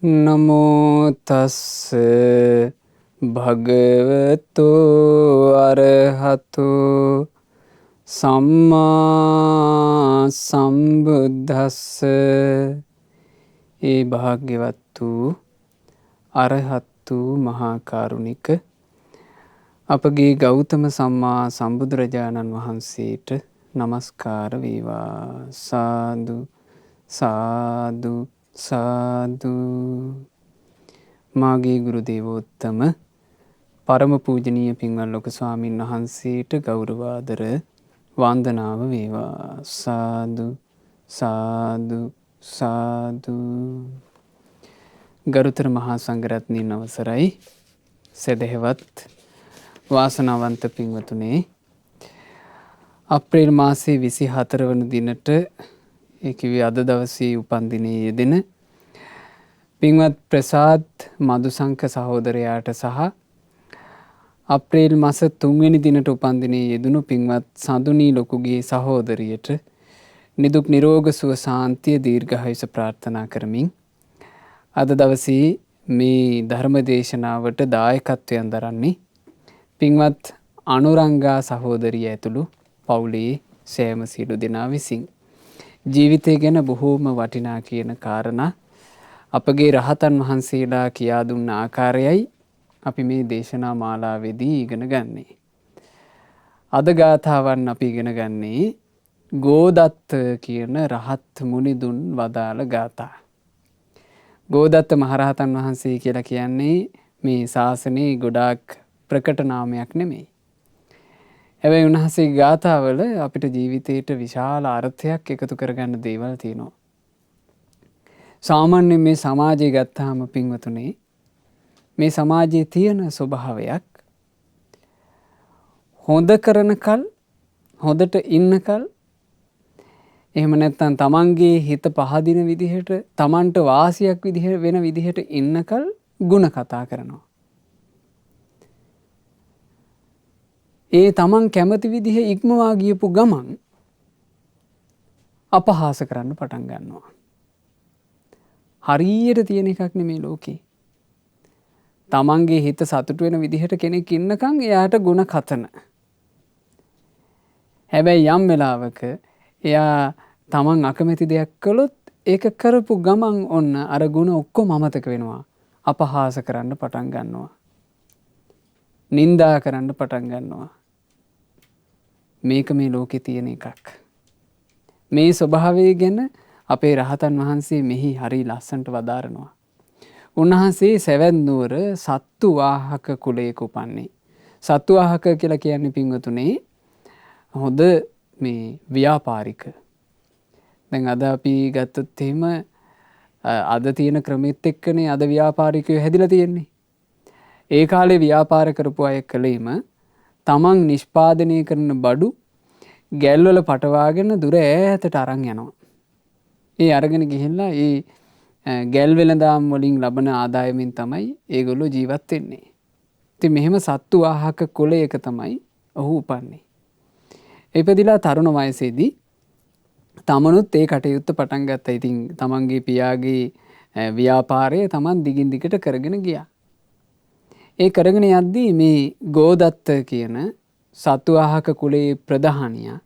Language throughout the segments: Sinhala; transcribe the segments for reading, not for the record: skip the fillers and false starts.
නමෝ තස්ස භගවතු අරහතු සම්මා සම්බුද්දස්ස. ඒ භාග්‍යවත් වූ අරහත් වූ මහා කරුණික අපගේ ගෞතම සම්මා සම්බුදුරජාණන් වහන්සේට නමස්කාර වේවා. සාදු සාදු සාදු. මාගේ ගුරු දේවෝත්තම පරම පූජනීය පින්වත් ලොකු ස්වාමීන් වහන්සේට ගෞරවාදර වන්දනාව වේවා. සාදු සාදු සාදු. ගරුතර මහා සංඝරත්නයන් අවසරයි. සදහෙවත් වාසනාවන්ත පින්වතුනේ, අප්‍රේල් මාසයේ 24 වන දිනට අද දවසේ උපන්දිනයේ යෙදෙන පින්වත් ප්‍රසාද් මදුසංක සහෝදරයාට සහ අප්‍රේල් මාස 3 වෙනි දිනට උපන්දිනයේ යෙදුණු පින්වත් සඳුනී ලොකුගේ සහෝදරියට නිදුක් නිරෝග සුව ශාන්තිය දීර්ඝායුෂ ප්‍රාර්ථනා කරමින් අද දවසේ මේ ධර්ම දේශනාවට දායකත්වයෙන් දරන්නේ පින්වත් අනුරංගා සහෝදරිය ඇතුළු පවුලේ සෑම සියලු දෙනා විසින්. ජීවිතය ගැන බොහෝම වටිනා කියන කාරණා අපගේ රහතන් වහන්සේලා කියා දුන්න ආකාරයයි අපි මේ දේශනා මාලාවේදී ඉගෙන ගන්නේ. අද ගාථාවන් අපි ඉගෙන ගන්නේ ගෝදත්ත කියන රහත් මුනිදුන් වදාළ ගාථා. ගෝදත්ත මහරහතන් වහන්සේ කියලා කියන්නේ මේ ශාසනයේ ගොඩාක් ප්‍රකට නාමයක් නෙමෙයි. හැබැයි උන්වහන්සේගේ ගාථාවල අපිට ජීවිතේට විශාල අර්ථයක් එකතු කරගන්න දේවල් තියෙනවා. සාමාන්‍යයෙන් මේ සමාජය ගත්තාම පින්වතුනේ, මේ සමාජයේ තියෙන ස්වභාවයක් හොඳ කරනකල්, හොඳට ඉන්නකල්, එහෙම නැත්නම් තමන්ගේ හිත පහදින විදිහට, තමන්ට වාසියක් වෙන විදිහට ඉන්නකල් ಗುಣ කතා කරනවා. ඒ තමන් කැමති විදිහ ඉක්මවා ගියපු ගමන් අපහාස කරන්න පටන් ගන්නවා. හරියට තියෙන එකක් නෙමේ ලෝකේ. තමන්ගේ හිත සතුට වෙන විදිහට කෙනෙක් ඉන්නකම් එයාට ಗುಣ කතන. හැබැයි යම් වෙලාවක එයා තමන් අකමැති දෙයක් කළොත් ඒක කරපු ගමන් ඔන්න අර ಗುಣ ඔක්කොම අමතක වෙනවා. අපහාස කරන්න පටන් ගන්නවා. නින්දා කරන්න පටන් ගන්නවා. මේක මේ ලෝකේ තියෙන එකක්. මේ ස්වභාවය ගැන අපේ රහතන් වහන්සේ මෙහි හරි ලස්සනට වදාරනවා. උන්වහන්සේ සැවැත් නුවර සත්තු වාහක කුලයක උපන්නේ. සත්තු වාහක කියලා කියන්නේ පින්වතුනේ හොඳ මේ ව්‍යාපාරික. දැන් අද අපි ගත්තොත් එහෙම අද තියෙන ක්‍රමෙත් එක්කනේ අද ව්‍යාපාරිකයෝ හැදිලා තියෙන්නේ. ඒ කාලේ ව්‍යාපාර කරපු අය කලේම තමන් නිෂ්පාදනය කරන බඩු ගැල්වල පටවාගෙන දුර ඈතට අරන් යනවා. ඒ අරගෙන ගිහිල්ලා ඒ ගැල් වෙළඳාම් වලින් ලබන ආදායමෙන් තමයි ඒගොල්ලෝ ජීවත් වෙන්නේ. ඉතින් මෙහෙම සත්තු වාහක කුලයක තමයි ඔහු උපන්නේ. ඉපදිලා තරුණ වයසේදී තමනුත් ඒ කටයුත්ත පටන් ගත්තා. ඉතින් තමන්ගේ පියාගේ ව්‍යාපාරය තමන් දිගින් දිගට කරගෙන ගියා. ඒ කරගෙන යද්දී මේ ගෝදත්ත කියන සත්තු වාහක කුලයේ ප්‍රධානියා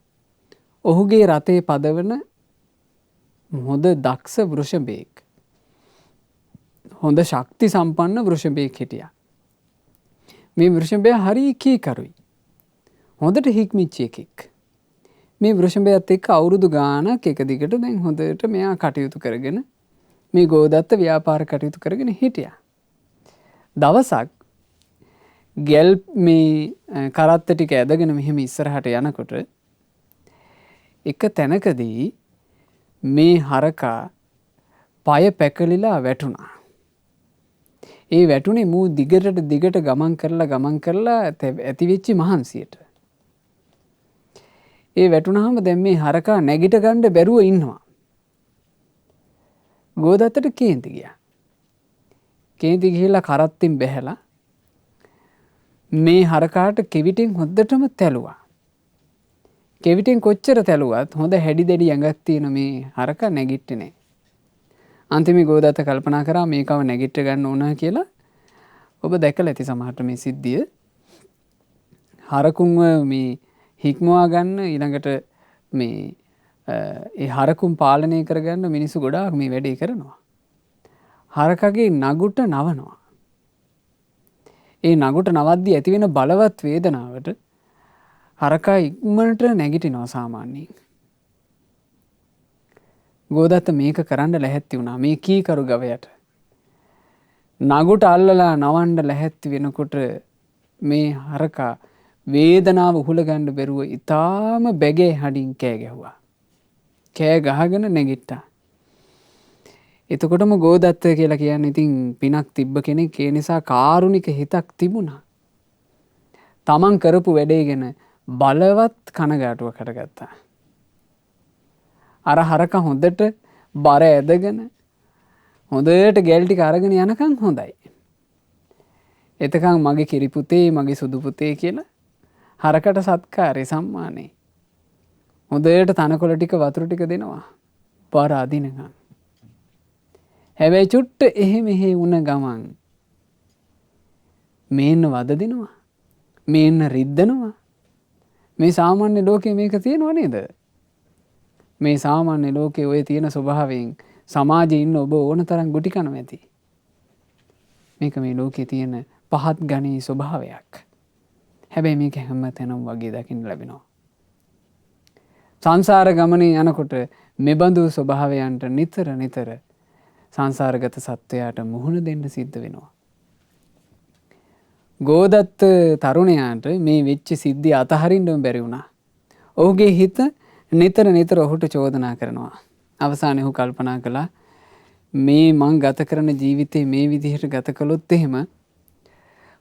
ඔහුගේ රථේ පදවන හොඳ දක්ෂ වෘෂභයෙක්, හොඳ ශක්ති සම්පන්න වෘෂභයෙක් හිටියා. මේ වෘෂභයා හරි කීකරුයි, හොඳට හික්මිච්ච එකෙක්. මේ වෘෂභයත් එක්ක අවුරුදු ගාණක් එක දිගට දැන් හොඳට මෙයා කටයුතු කරගෙන මේ ගෝදත්ත ව්‍යාපාර කටයුතු කරගෙන හිටියා. දවසක් ගැල් මේ කරත්ත ටික ඇදගෙන මෙහෙම ඉස්සරහට යනකොට එක තැනකදී මේ හරකා පය පැකලිලා වැටුණා. ඒ වැටුනේ මූ දිගට ගමන් කරලා ඇතිවෙච්ච මහන්සියට. ඒ වැටුනහම දැන් මේ හරකා නැගිට ගන්න බැරුව ඉන්නවා. ගෝදත්තට කේන්ති ගියා. කේන්ති ගිහිල්ලා කරත්තෙන් බැහැලා මේ හරකාට කෙවිටින් හොද්දටම තැලුවා. කෙවිටින් කොච්චර තැලුවත් හොඳ හැඩි දැඩි ඇඟක් තියෙන මේ හරකා නැගිට්ටේ නැහැ. අන්තිමේ ගෝදත්ත කල්පනා කරා මේකව නැගිට ගන්න ඕන කියලා. ඔබ දැකලා ඇති සමහරට මේ සිද්ධිය. හරකුන්ව මේ හික්මවා ගන්න ඊළඟට මේ ඒ හරකුන් පාලනය කරගන්න මිනිස්සු ගොඩාක් මේ වැඩේ කරනවා. හරකගේ නගුට නවනවා. ඒ නගුට නවද්දී ඇති වෙන බලවත් වේදනාවට හරකා ඉක්මනට නැගිටිනවා සාමාන්‍යයෙන්. ගෝදත්ත මේක කරන්න ලැහැත්ති වුණා මේ කීකරු ගවයට. නගුට අල්ලලා නවන්න ලැහැත්ති වෙනකොට මේ හරකා වේදනාව උහුලගන්න බැරුව ඉතාම බැගේ හඩින් කෑ ගැහුවා. කෑ ගහගෙන නැගිට්ටා. එතකොටම ගෝදත්ත කියලා කියන්නේ ඉතින් පිනක් තිබ්බ කෙනෙක් ඒ නිසා කාරුණික හිතක් තිබුණා. තමන් කරපු වැඩේ ගැන බලවත් කනගාටුවකට ගත්තා. අර හරක හොඳට බර ඇදගෙන හොඳට ගැල් ටික අරගෙන යනකම් හොඳයි. එතකන් මගේ කිරි පුතේ මගේ සුදු පුතේ කියලා හරකට සත්කාරේ සම්මානේ. හොඳට තනකොළ ටික වතුර ටික දෙනවා. බර අදිනකම්. හැබැයි චුට්ට එහෙ මෙහෙ වුණ ගමන් මේන්න වද දෙනවා. මේන්න රිද්දනවා. මේ සාමාන්‍ය ලෝකේ මේක තියෙනව නේද? මේ සාමාන්‍ය ලෝකේ ඔය තියෙන ස්වභාවයෙන් සමාජයේ ඉන්න ඔබ ඕන තරම් ගුටි කනවා ඇති. මේක මේ ලෝකේ තියෙන පහත් ගණී ස්වභාවයක්. හැබැයි මේක හැම තැනම වගේ දකින්න ලැබෙනවා. සංසාර ගමනේ යනකොට මෙබඳු ස්වභාවයන්ට නිතර සංසාරගත සත්වයාට මුහුණ දෙන්න සිද්ධ වෙනවා. ගෝදත්ත තරුණයාට මේ වෙච්ච සිද්ධිය අතහරින්නම බැරි වුණා. ඔහුගේ හිත නිතර ඔහුට චෝදනා කරනවා. අවසානයේ ඔහු කල්පනා කළා මේ මං ගත කරන ජීවිතේ මේ විදිහට ගත කළොත් එහෙම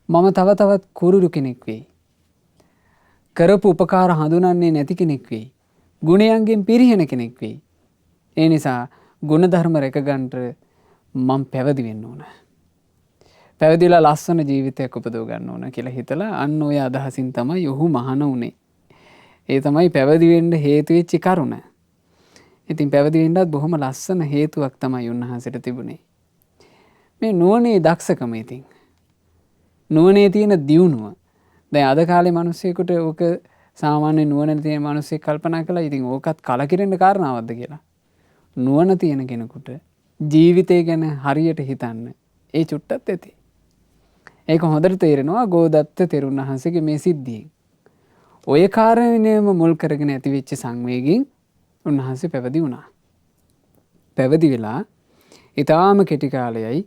මම තවත් කුරුරු කෙනෙක් වෙයි. කරපු උපකාර හඳුනන්නේ නැති කෙනෙක් වෙයි. ගුණයන්ගෙන් පිරිහෙන කෙනෙක් වෙයි. ඒ නිසා ගුණධර්ම රැකගන්න මම පැවිදි වෙන්න ඕන. පැවිදිලා ලස්සන ජීවිතයක් උපදව ගන්න ඕන කියලා හිතලා අන්න ඔය අදහසින් තමයි ඔහු මහාන වුණේ. ඒ තමයි පැවිදි වෙන්න හේතු වෙච්ච කරුණ. ඉතින් පැවිදි වෙන්නත් බොහොම ලස්සන හේතුවක් තමයි උන්වහන්සේට තිබුණේ. මේ නුවණේ දක්ෂකම ඉතින්. නුවණේ තියෙන දියුණුව. දැන් අද කාලේ මිනිස්සුෙකුට ඕක සාමාන්‍ය නුවණ තියෙන මිනිස්සෙක් කල්පනා කළා ඉතින් ඕකත් කලකිරෙන්න කාරණාවක්ද කියලා. නුවණ තියෙන කෙනෙකුට ජීවිතය ගැන හරියට හිතන්න ඒ චුට්ටත් ඇති. ඒක හොඳට තේරෙනවා ගෝදත්ත තෙරුන් වහන්සේගේ මේ සිද්ධියෙන්. ඔය කාරණේම මුල් කරගෙන ඇති වෙච්ච සංවේගයෙන් උන්වහන්සේ පැවිදි වුණා. පැවිදි වෙලා ඊටාම කෙටි කාලයයි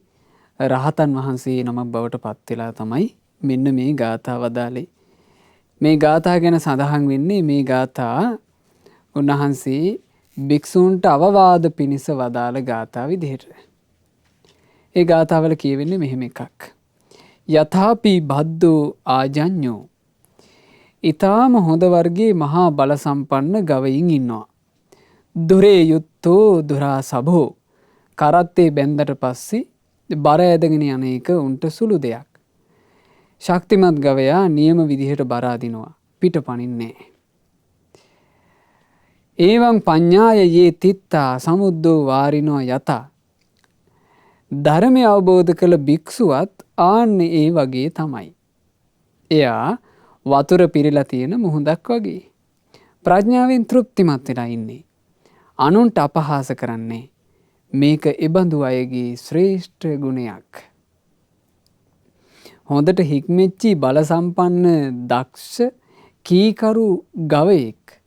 රහතන් වහන්සේ නමක් බවට පත් වෙලා තමයි මෙන්න මේ ගාථා වදාළේ. මේ ගාථා ගැන සඳහන් වෙන්නේ මේ ගාථා උන්වහන්සේ භික්ෂූන්ට අවවාද පිණිස වදාළ ගාථා විදිහට. ඒ ගාථාවල කියවෙන්නේ මෙහෙම එකක්. යථාපි බද්දෝ ආජඤ්ඤෝ ඊටාම හොඳ වර්ගයේ මහා බල සම්පන්න ගවයින් ඉන්නවා. දුරේ යුත්තෝ දුරා සබෝ කරත්තේ බැන්දට පස්සේ බර ඇදගෙන යන එක උන්ට සුළු දෙයක්. ශක්තිමත් ගවයා නියම විදිහට බර අදිනවා. පිට පනින්නේ නැහැ. ඒවං පඤ්ඤාය යේ තිත්තා සමුද්දෝ වාරිනෝ යත ධර්මය අවබෝධ කළ භික්ෂුවත් ආන්නේ ඒ වගේ තමයි. එයා වතුර පිරීලා තියෙන මුහුදක් වගේ. ප්‍රඥාවෙන් තෘප්තිමත් වෙලා ඉන්නේ. අනුන්ට අපහාස කරන්නේ. මේක එබඳු අයගේ ශ්‍රේෂ්ඨ ගුණයක්. හොඳට හික්මෙච්චි බල සම්පන්න දක්ෂ කීකරු ගවයෙක්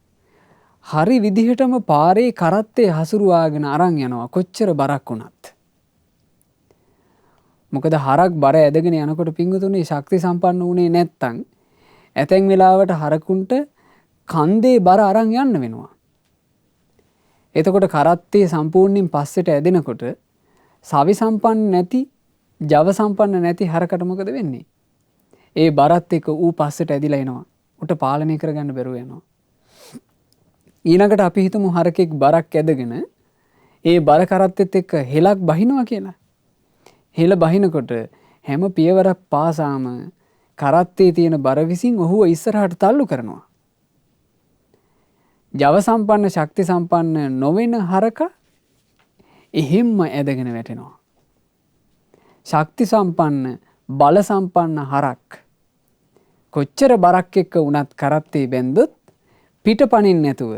හරි විදිහටම පාරේ කරත්තේ හසුරුවාගෙන අරන් යනවා කොච්චර බරක් වුණත්. මොකද හරක් බර ඇදගෙන යනකොට පිංගුතුනේ ශක්ති සම්පන්න වුණේ නැත්තම් ඇතැන් වෙලාවට හරකුන්ට කන්දේ බර අරන් යන්න වෙනවා. එතකොට කරත්තේ සම්පූර්ණයෙන් පස්සට ඇදෙනකොට සවි සම්පන්න නැති ජව සම්පන්න නැති හරකට මොකද වෙන්නේ? ඒ බරත් එක්ක ඌ පස්සට ඇදිලා එනවා. උට පාලනය කරගන්න බැරුව යනවා. ඊළඟට අපි හිතමු හරකෙක් බරක් ඇදගෙන ඒ බර කරත්තෙත් එක්ක හෙලක් බහිනවා කියලා. හෙල බහිනකොට හැම පියවරක් පාසාම කරත්තේ තියෙන බර විසින් ඔහුව ඉස්සරහට තල්ලු කරනවා. ජව සම්පන්න ශක්ති සම්පන්න නොවන හරක එහෙම්ම ඇදගෙන වැටෙනවා. ශක්ති සම්පන්න බල සම්පන්න හරක් කොච්චර බරක් එක්ක වුණත් කරත්තේ බැන්දොත් පිට පනින්න නැතුව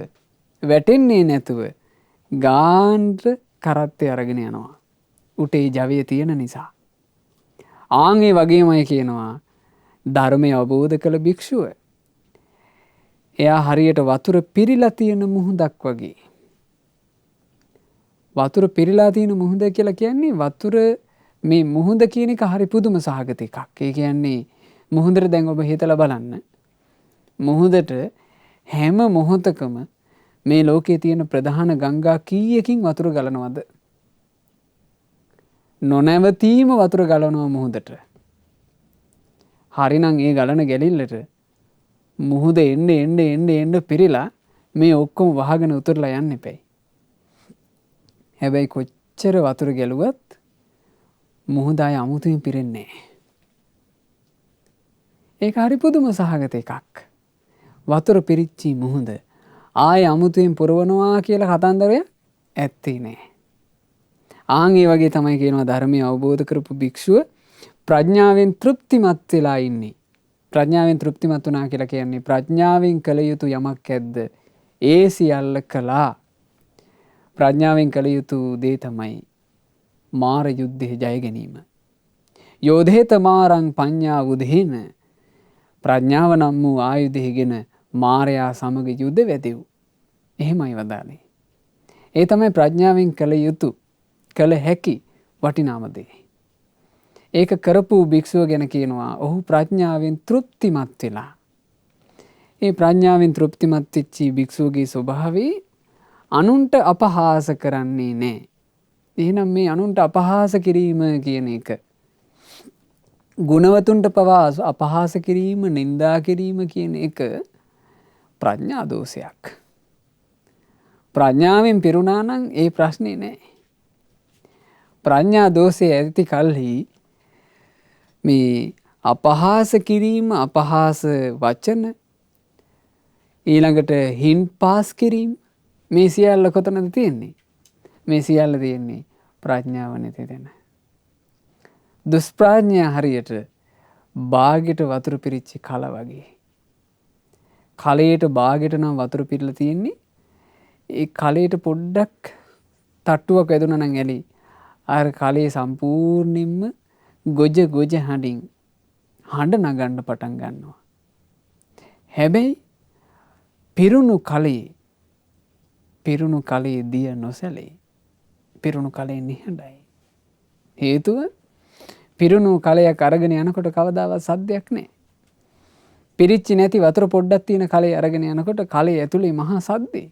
වැටෙන්නේ නැතුව ගාන්ට කරත්තේ අරගෙන යනවා. උටේ ජවය තියෙන නිසා. ආන්ගේ වගේමයි කියනවා ධර්මය අවබෝධ කළ භික්ෂුව. එයා හරියට වතුර පිරිලා තියෙන මුහුදක් වගේ. වතුර පිරිලා තියෙන මුහුද කියලා කියන්නේ වතුර මේ මුහුද කියන එක හරි පුදුම සහගත එකක්. ඒ කියන්නේ මුහුදට දැන් ඔබ හිතලා බලන්න. මුහුදට හැම මොහොතකම මේ ලෝකයේ තියෙන ප්‍රධාන ගංගා කීයකින් වතුර ගලනවද? නොනැවතීම වතුර ගලනවා මුහුදට. හරිනම් ඒ ගලන ගැලිල්ලට මුහුද එන්න පිරිලා මේ ඔක්කොම වහගෙන උතුරලා යන්න එපයි. හැබැයි කොච්චර වතුර ගැලුවත් මුහුද ආය අමුතුවෙන් පිරෙන්නේ නැහැ. ඒක හරි පුදුම සහගත එකක්. වතුර පිරිච්චි මුහුද ආය අමුතුවෙන් පුරවනවා කියලා කතන්දරයක් ඇත්තේ නැහැ. ආන් ඒ වගේ තමයි කියනවා ධර්මය අවබෝධ කරපු භික්ෂුව ප්‍රඥාවෙන් තෘප්තිමත් වෙලා ඉන්නේ. ප්‍රඥාවෙන් තෘප්තිමත් වුණා කියලා කියන්නේ ප්‍රඥාවෙන් කළ යුතු යමක් ඇද්ද ඒ සියල්ල කළා. ප්‍රඥාවෙන් කළ යුතු දේ තමයි මාර යුද්ධේ ජය ගැනීම. යෝධේත මාරං පඤ්ඤා වුදේන ප්‍රඥාව නම් වූ ආයුධයගෙන මාරයා සමග යුද්ධ වැදෙව්. එහෙමයි වදාළේ. ඒ තමයි ප්‍රඥාවෙන් කළ යුතු කළ හැකි වටිනාම දේ. ඒක කරපු භික්ෂුව ගැන කියනවා ඔහු ප්‍රඥාවෙන් තෘප්තිමත් වෙලා. ඒ ප්‍රඥාවෙන් තෘප්තිමත් වෙච්ච භික්ෂුවගේ ස්වභාවය අනුන්ට අපහාස කරන්නේ නැහැ. එහෙනම් මේ අනුන්ට අපහාස කිරීම කියන එක ගුණවතුන්ට පවා අපහාස කිරීම නින්දා කිරීම කියන එක ප්‍රඥා දෝෂයක්. ප්‍රඥාවෙන් පිරුණා නම් ඒ ප්‍රශ්නේ නැහැ. ප්‍රඥා දෝෂය ඇති කල්හි මේ අපහාස කිරීම අපහාස වචන ඊළඟට හින් පාස් කිරීම මේ සියල්ල කොතනද තියෙන්නේ? මේ සියල්ල තියෙන්නේ ප්‍රඥාව නැති තැන. දුෂ්ප්‍රඥා හරියට බාගෙට වතුර පිරිච්ච කල වගේ. කලයට බාගෙට නම් වතුර පිරලා තියෙන්නේ. ඒ කලයට පොඩ්ඩක් තට්ටුවක් වැදුනා නම් ඇලි අර කලේ සම්පූර්ණයෙන්ම ගොජ හඬින් හඬ නගන්න පටන් ගන්නවා. හැබැයි පිරුණු කලේ දිය නොසැලේ. පිරුණු කලේ නිහඬයි. හේතුව පිරුණු කලයක් අරගෙන යනකොට කවදාවත් සද්දයක් නැහැ. පිරිච්චි නැති වතුර පොඩ්ඩක් තියෙන කලේ අරගෙන යනකොට කලේ ඇතුලේ මහා සද්දේ.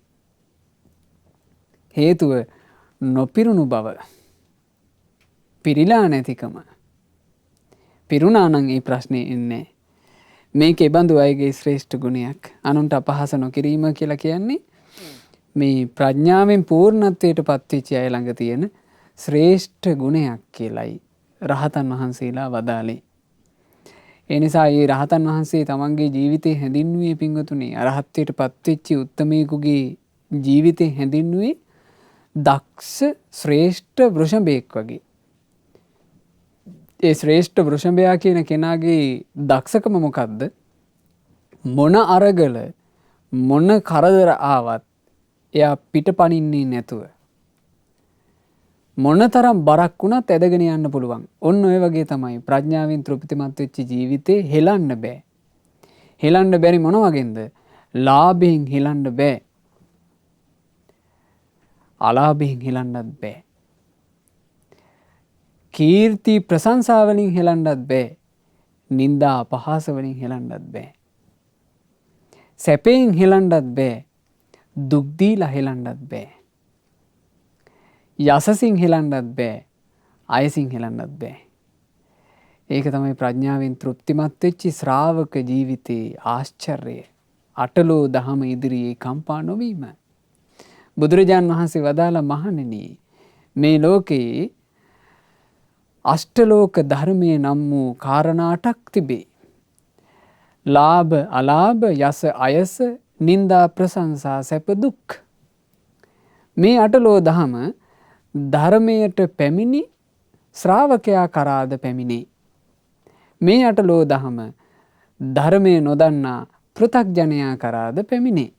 හේතුව නොපිරුණු බව. පිරිලා නැතිකම. පිරුණා නම් ඒ ප්‍රශ්නේ එන්නේ. මේක එබඳු අයගේ ශ්‍රේෂ්ඨ ගුණයක්. අනුන්ට අපහාස නොකිරීම කියලා කියන්නේ මේ ප්‍රඥාවෙන් පූර්ණත්වයට පත්වෙච්ච අය ළඟ තියෙන ශ්‍රේෂ්ඨ ගුණයක් කියලයි රහතන් වහන්සේලා වදාළේ. ඒ නිසා මේ රහතන් වහන්සේ තමන්ගේ ජීවිතේ හැඳින්වුවේ පින්වතුනි අරහත්ත්වයට පත්වෙච්ච උත්තමයෙකුගේ ජීවිතේ හැඳින්වුවේ දක්ෂ ශ්‍රේෂ්ඨ වෘෂභයෙක් වගේ. ඒ ශ්‍රේෂ්ඨ වෘෂභයා කියන කෙනාගේ දක්ෂකම මොකද්ද? මොන අරගල මොන කරදර ආවත් එයා පිටපනින්නේ නැතුව මොනතරම් බරක් වුණත් ඇදගෙන යන්න පුළුවන්. ඔන්න ඔය වගේ තමයි ප්‍රඥාවෙන් තෘප්තිමත් වෙච්ච ජීවිතේ හෙලන්න බෑ. හෙලන්න බැරි මොන වගේන්ද? ලාභයෙන් හෙලන්න බෑ. අලාභයෙන් හෙලන්නත් බෑ. කීර්ති ප්‍රශංසා වලින් හෙලන්නත් බෑ. නිന്ദා අපහාස වලින් හෙලන්නත් බෑ. සැපයෙන් හෙලන්නත් බෑ. දුක් දීලා හෙලන්නත් බෑ. යසසින් හෙලන්නත් බෑ. අයසින් හෙලන්නත් බෑ. ඒක තමයි ප්‍රඥාවෙන් තෘප්තිමත් වෙච්ච ශ්‍රාවක ජීවිතයේ ආශ්චර්යය. අටලෝ දහම ඉදිරියේ කම්පා නොවීම. බුදුරජාන් වහන්සේ වදාළ මහණෙනි මේ ලෝකේ අෂ්ටලෝක ධර්මයේ නම් වූ කාරණා 8ක් තිබේ. ලාභ අලාභ යස අයස නිന്ദා ප්‍රශංසා සැප දුක්. මේ අටලෝ දහම ධර්මයට පැමිණි ශ්‍රාවකයා කරාද පැමිණේ. මේ අටලෝ දහම ධර්මය නොදන්නා පෘථග්ජනයා කරාද පැමිණේ.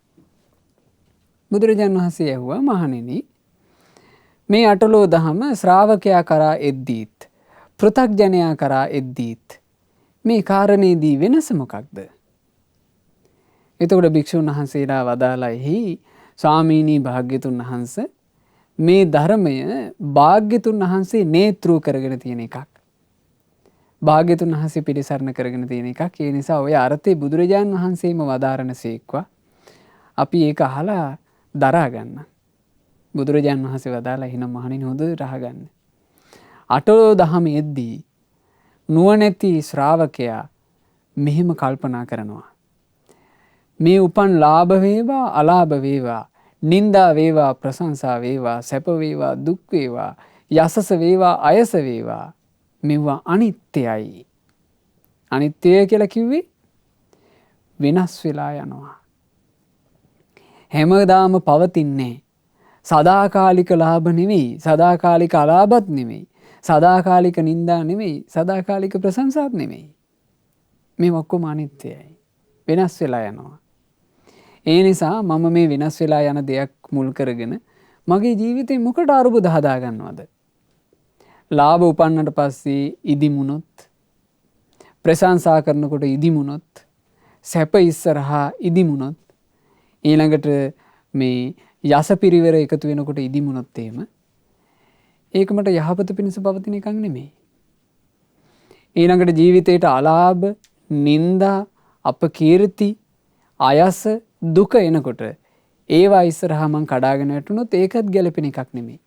බුදුරජාණන් වහන්සේ ඇහුවා මහණෙනි මේ අටලෝ දහම ශ්‍රාවකයා කරා එද්දීත් පෘථග්ජනයා කරා එද්දීත් මේ කාරණේදී වෙනස මොකක්ද? එතකොට භික්ෂුන් වහන්සේලා වදාළෙහි ස්වාමීනී භාග්‍යතුන් වහන්සේ මේ ධර්මය භාග්‍යතුන් වහන්සේ නේත්‍රු කරගෙන තියෙන එකක්. භාග්‍යතුන් වහන්සේ පිළිසරණ කරගෙන තියෙන එකක්. ඒ නිසා ඔය අර්ථේ බුදුරජාණන් වහන්සේම වදාරන සේක්වා අපි ඒක අහලා දරා ගන්න. බුදුරජාණන් වහන්සේ වදාලා එහෙනම් මහණෙනි හොඳට අහගන්න. අටලෝ දහමේදී නුවණැති ශ්‍රාවකයා මෙහෙම කල්පනා කරනවා. මේ උපන් ලාභ වේවා අලාභ වේවා නින්දා වේවා ප්‍රශංසා වේවා සැප වේවා දුක් වේවා යසස වේවා අයස වේවා මෙවුවා අනිත්‍යයි. අනිත්‍යය කියලා කිව්වේ වෙනස් වෙලා යනවා. හැමදාම පවතින්නේ සදාකාලික ලාභ නෙවෙයි, සදාකාලික අලාභත් නෙවෙයි, සදාකාලික නින්දා නෙවෙයි, සදාකාලික ප්‍රශංසාත් නෙවෙයි. මේ ඔක්කොම අනිත්‍යයි. වෙනස් වෙලා යනවා. ඒ නිසා මම මේ වෙනස් වෙලා යන දෙයක් මුල් කරගෙන මගේ ජීවිතේ මොකට අරුබුද හදා ගන්නවද? ලාභ උපන්නට පස්සේ ඉදිමුණොත්, ප්‍රශංසා කරනකොට ඉදිමුණොත්, සැප ඉස්සරහා ඉදිමුණොත්, ඊළඟට මේ යස පිරිවර එකතු වෙනකොට ඉදිමුණොත් එහෙම ඒක මට යහපත පිණිස පවතින එකක් නෙමෙයි. ඊළඟට ජීවිතේට අලාභ, නිന്ദා, අපකීර්ති, අයස, දුක එනකොට ඒවා ඉස්සරහා මං කඩාගෙන වැටුනොත් ඒකත් ගැලපෙන එකක් නෙමෙයි.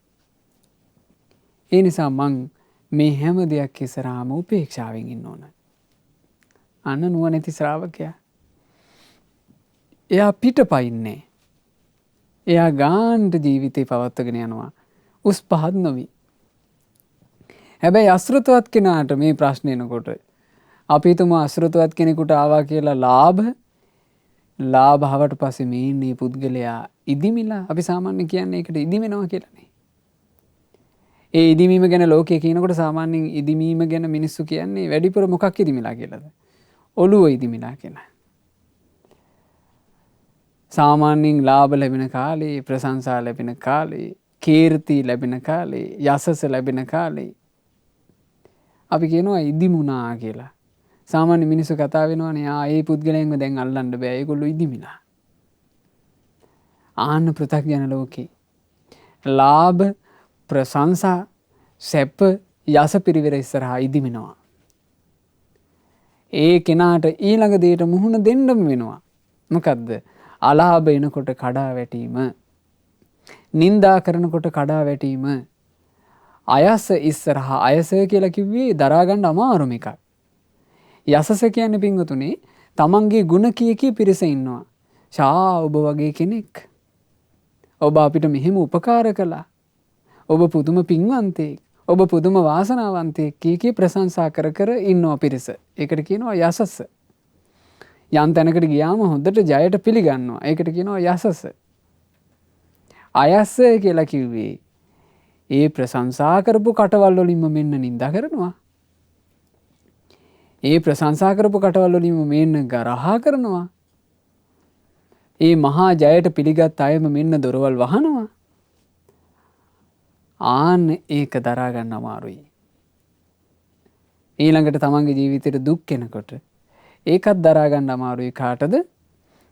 ඒ නිසා මං මේ හැම දෙයක් ඉස්සරහාම උපේක්ෂාවෙන් ඉන්න ඕන. අන්න නුවණැති ශ්‍රාවකයා. එයා පිටපයින්නේ. එයා ගාන්ට ජීවිතේ පවත්වගෙන යනවා. උස් පහත් නොවි. හැබැයි අසෘතවත් කෙනාට මේ ප්‍රශ්න එනකොට අපි හිතමු අසෘතවත් කෙනෙකුට ආවා කියලා ලාභවට පස්සේ මේ පුද්ගලයා ඉදිමිලා අපි සාමාන්‍යයෙන් කියන්නේ ඒකට ඉදිමෙනවා කියලානේ. ඒ ඉදිමීම ගැන ලෝකයේ කියනකොට සාමාන්‍යයෙන් ඉදිමීම ගැන මිනිස්සු කියන්නේ වැඩිපුර මොකක් ඉදිමිලා කියලාද? ඔළුව ඉදිමිලා කියලා. සාමාන්‍යයෙන් ලාභ ලැබෙන කාලේ, ප්‍රශංසා ලැබෙන කාලේ, කීර්ති ලැබෙන කාලේ, යසස ලැබෙන කාලේ අපි කියනවා ඉදිමුණා කියලා. සාමාන්‍ය මිනිස්සු කතා වෙනවානේ ඒ පුද්ගලයන්ව දැන් අල්ලන්න බෑ ඒගොල්ලෝ ඉදිමිලා. ආන්න පෘථග්ජන ලෝකේ ලාභ, ප්‍රශංසා, සැප, යස පිරිවර ඉස්සරහා ඉදිමිනවා. ඒ කෙනාට ඊළඟ දෙයට මුහුණ දෙන්නම වෙනවා. මොකද්ද? අලාභ එනකොට කඩා වැටීම, නිന്ദා කරනකොට කඩා වැටීම, අයස ඉස්සරහා අයස කියලා කිව්වේ දරා ගන්න අමාරුම එකක්. යසස කියන්නේ පින්වතුනි තමන්ගේ ಗುಣ කී පිරිස ඉන්නවා. ඔබ වගේ කෙනෙක්. ඔබ අපිට මෙහෙම උපකාර කළා. ඔබ පුදුම පින්වන්තයෙක්. ඔබ පුදුම වාසනාවන්තයෙක් කී ප්‍රශංසා කර ඉන්නවා පිරිස. ඒකට කියනවා යසස. යම් තැනකට ගියාම හොඳට ජයට පිළිගන්නවා. ඒකට කියනවා යසස. අයස කියලා කිව්වේ ඒ ප්‍රශංසා කරපු කටවල් වලින්ම මෙන්න නිඳා කරනවා. ඒ ප්‍රශංසා කරපු කටවල් වලින්ම මෙන්න ගරහා කරනවා. ඒ මහා ජයට පිළිගත් අයම මෙන්න දොරවල් වහනවා. ආන්න ඒක දරා ගන්න අමාරුයි. ඊළඟට තමන්ගේ ජීවිතේට දුක් එනකොට ඒකත් දරා ගන්න අමාරුයි. කාටද?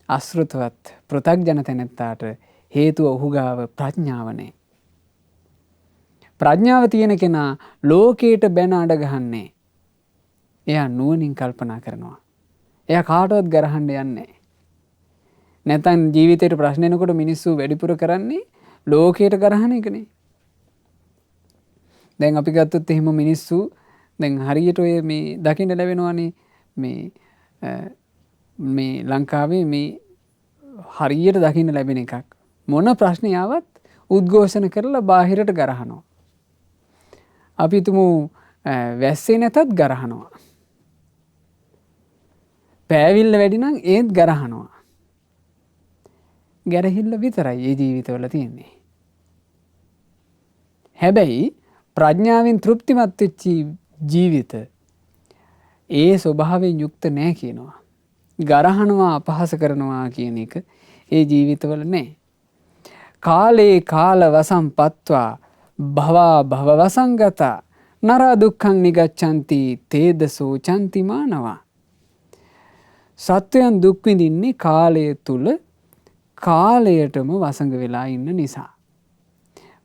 අසෘතවත් පෘථග්ජන තැනැත්තාට. හේතුව ඔහු ගාව ප්‍රඥාව නැහැ. ප්‍රඥාව තියෙන කෙනා ලෝකයට බැන අඬ ගහන්නේ. එයා නුවණින් කල්පනා කරනවා. එයා කාටවත් ගරහන්න යන්නේ නැත්නම් ජීවිතේට ප්‍රශ්න එනකොට මිනිස්සු වැඩිපුර කරන්නේ ලෝකයට ගරහන එකනේ. දැන් අපි ගත්තොත් එහෙම මිනිස්සු දැන් හරියට ඔය මේ දකින්න ලැබෙනවානේ මේ ලංකාවේ මේ හරියට දකින්න ලැබෙන එකක්. මොන ප්‍රශ්නේ ආවත් උද්ඝෝෂණ කරලා බාහිරට ගරහනවා. අපි තුමු වැස්සේ නැතත් ගරහනවා. පෑවිල්ල වැඩි නම් ඒත් ගරහනවා. ගැරහිල්ල විතරයි මේ ජීවිතවල තියෙන්නේ. හැබැයි ප්‍රඥාවෙන් තෘප්තිමත් වෙච්ච ජීවිත ඒ ස්වභාවයෙන් යුක්ත නැහැ කියනවා. ගරහනවා අපහාස කරනවා කියන එක ඒ ජීවිතවල නැහැ. කාලේ කාල වසම්පත්වා භවා භව වසංගතා නරා දුක්ඛං නිගච්ඡanti තේදසෝ චන්ති මානවා. සත්වයන් දුක් විඳින්නේ කාලය තුල කාලයටම වසඟ වෙලා ඉන්න නිසා.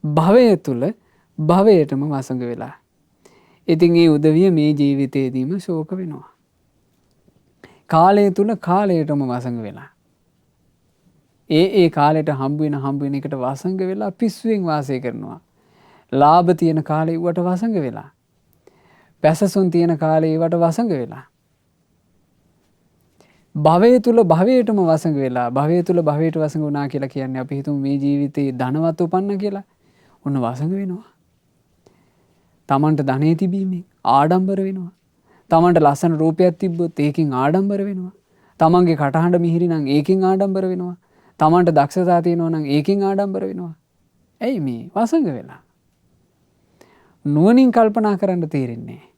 භවය තුල භවයටම වසඟ වෙලා. ඉතින් ඒ උදවිය මේ ජීවිතේදීම ශෝක වෙනවා. කාලය තුල කාලයටම වසඟ වෙලා. ඒ කාලයට හම්බ වෙන එකට වසඟ වෙලා පිස්සුවෙන් වාසය කරනවා. ලාභ තියෙන කාලේ වට වසඟ වෙලා. පැසසුන් තියෙන කාලේ වට වසඟ වෙලා. භවය තුල භවයටම වසඟ වෙලා. භවය තුල භවයට වසඟ වුණා කියලා කියන්නේ අපි හිතමු මේ ජීවිතේ ධනවත් උපන්න කියලා. ඔන්න වසඟ වෙනවා. තමන්ට ධනෙ තිබීමෙන් ආඩම්බර වෙනවා. තමන්ට ලස්සන රූපයක් තිබ්බොත් ඒකෙන් ආඩම්බර වෙනවා. තමන්ගේ කටහඬ මිහිරි නම් ඒකෙන් ආඩම්බර වෙනවා. තමන්ට දක්ෂතා තියෙනවා නම් ඒකෙන් ආඩම්බර වෙනවා. ඇයි මේ වසඟ වෙලා? නුවණින් කල්පනා කරන්න තේරෙන්නේ නැහැ.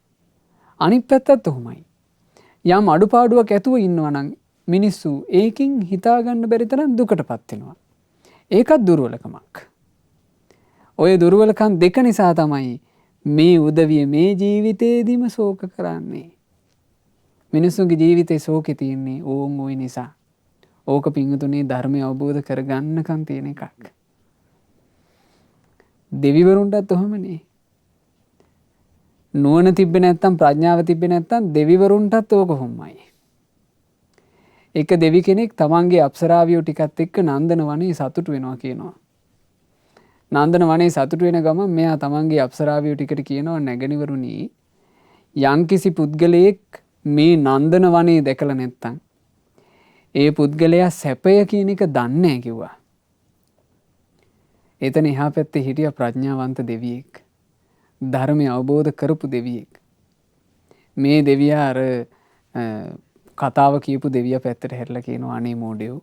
අනිත් පැත්තත් උහුමයි. යම් අඩුපාඩුවක් ඇතුව ඉන්නවා නම් මිනිස්සු ඒකින් හිතා ගන්න බැරි තරම් දුකටපත් වෙනවා. ඒකත් දුර්වලකමක්. ඔය දුර්වලකම් දෙක නිසා තමයි මේ උදවිය මේ ජීවිතේදීම ශෝක කරන්නේ. මිනිස්සුන්ගේ ජීවිතේ ශෝකේ තියෙන්නේ ඕන් ওই නිසා. ඕක පිංගුතුනේ ධර්මය අවබෝධ කරගන්නකම් තියෙන එකක්. දෙවිවරුන්ටත් ඔහොමනේ. නුවණ තිබ්බේ නැත්තම් ප්‍රඥාව තිබ්බේ නැත්තම් දෙවිවරුන්ටත් ඕක කොහොමයි. එක දෙවි කෙනෙක් තමන්ගේ අප්සරාවියෝ ටිකත් එක්ක නන්දන වනේ සතුටු වෙනවා කියනවා. නන්දන වනේ සතුටු වෙන ගමන් මෙයා තමන්ගේ අප්සරාවියෝ ටිකට කියනවා නැගණිවරුනි යම්කිසි පුද්ගලයෙක් මේ නන්දන වනේ දැකලා නැත්තම් ඒ පුද්ගලයා සැපය කියන එක දන්නේ නැහැ කිව්වා. එතන එහා පැත්තේ හිටිය ප්‍රඥාවන්ත දෙවියෙක්. ධර්මය අවබෝධ කරපු දෙවියෙක්. මේ දෙවියා අර කතාව කියපු දෙවියා පැත්තට හැරිලා කියනවා අනේ මෝඩයෝ.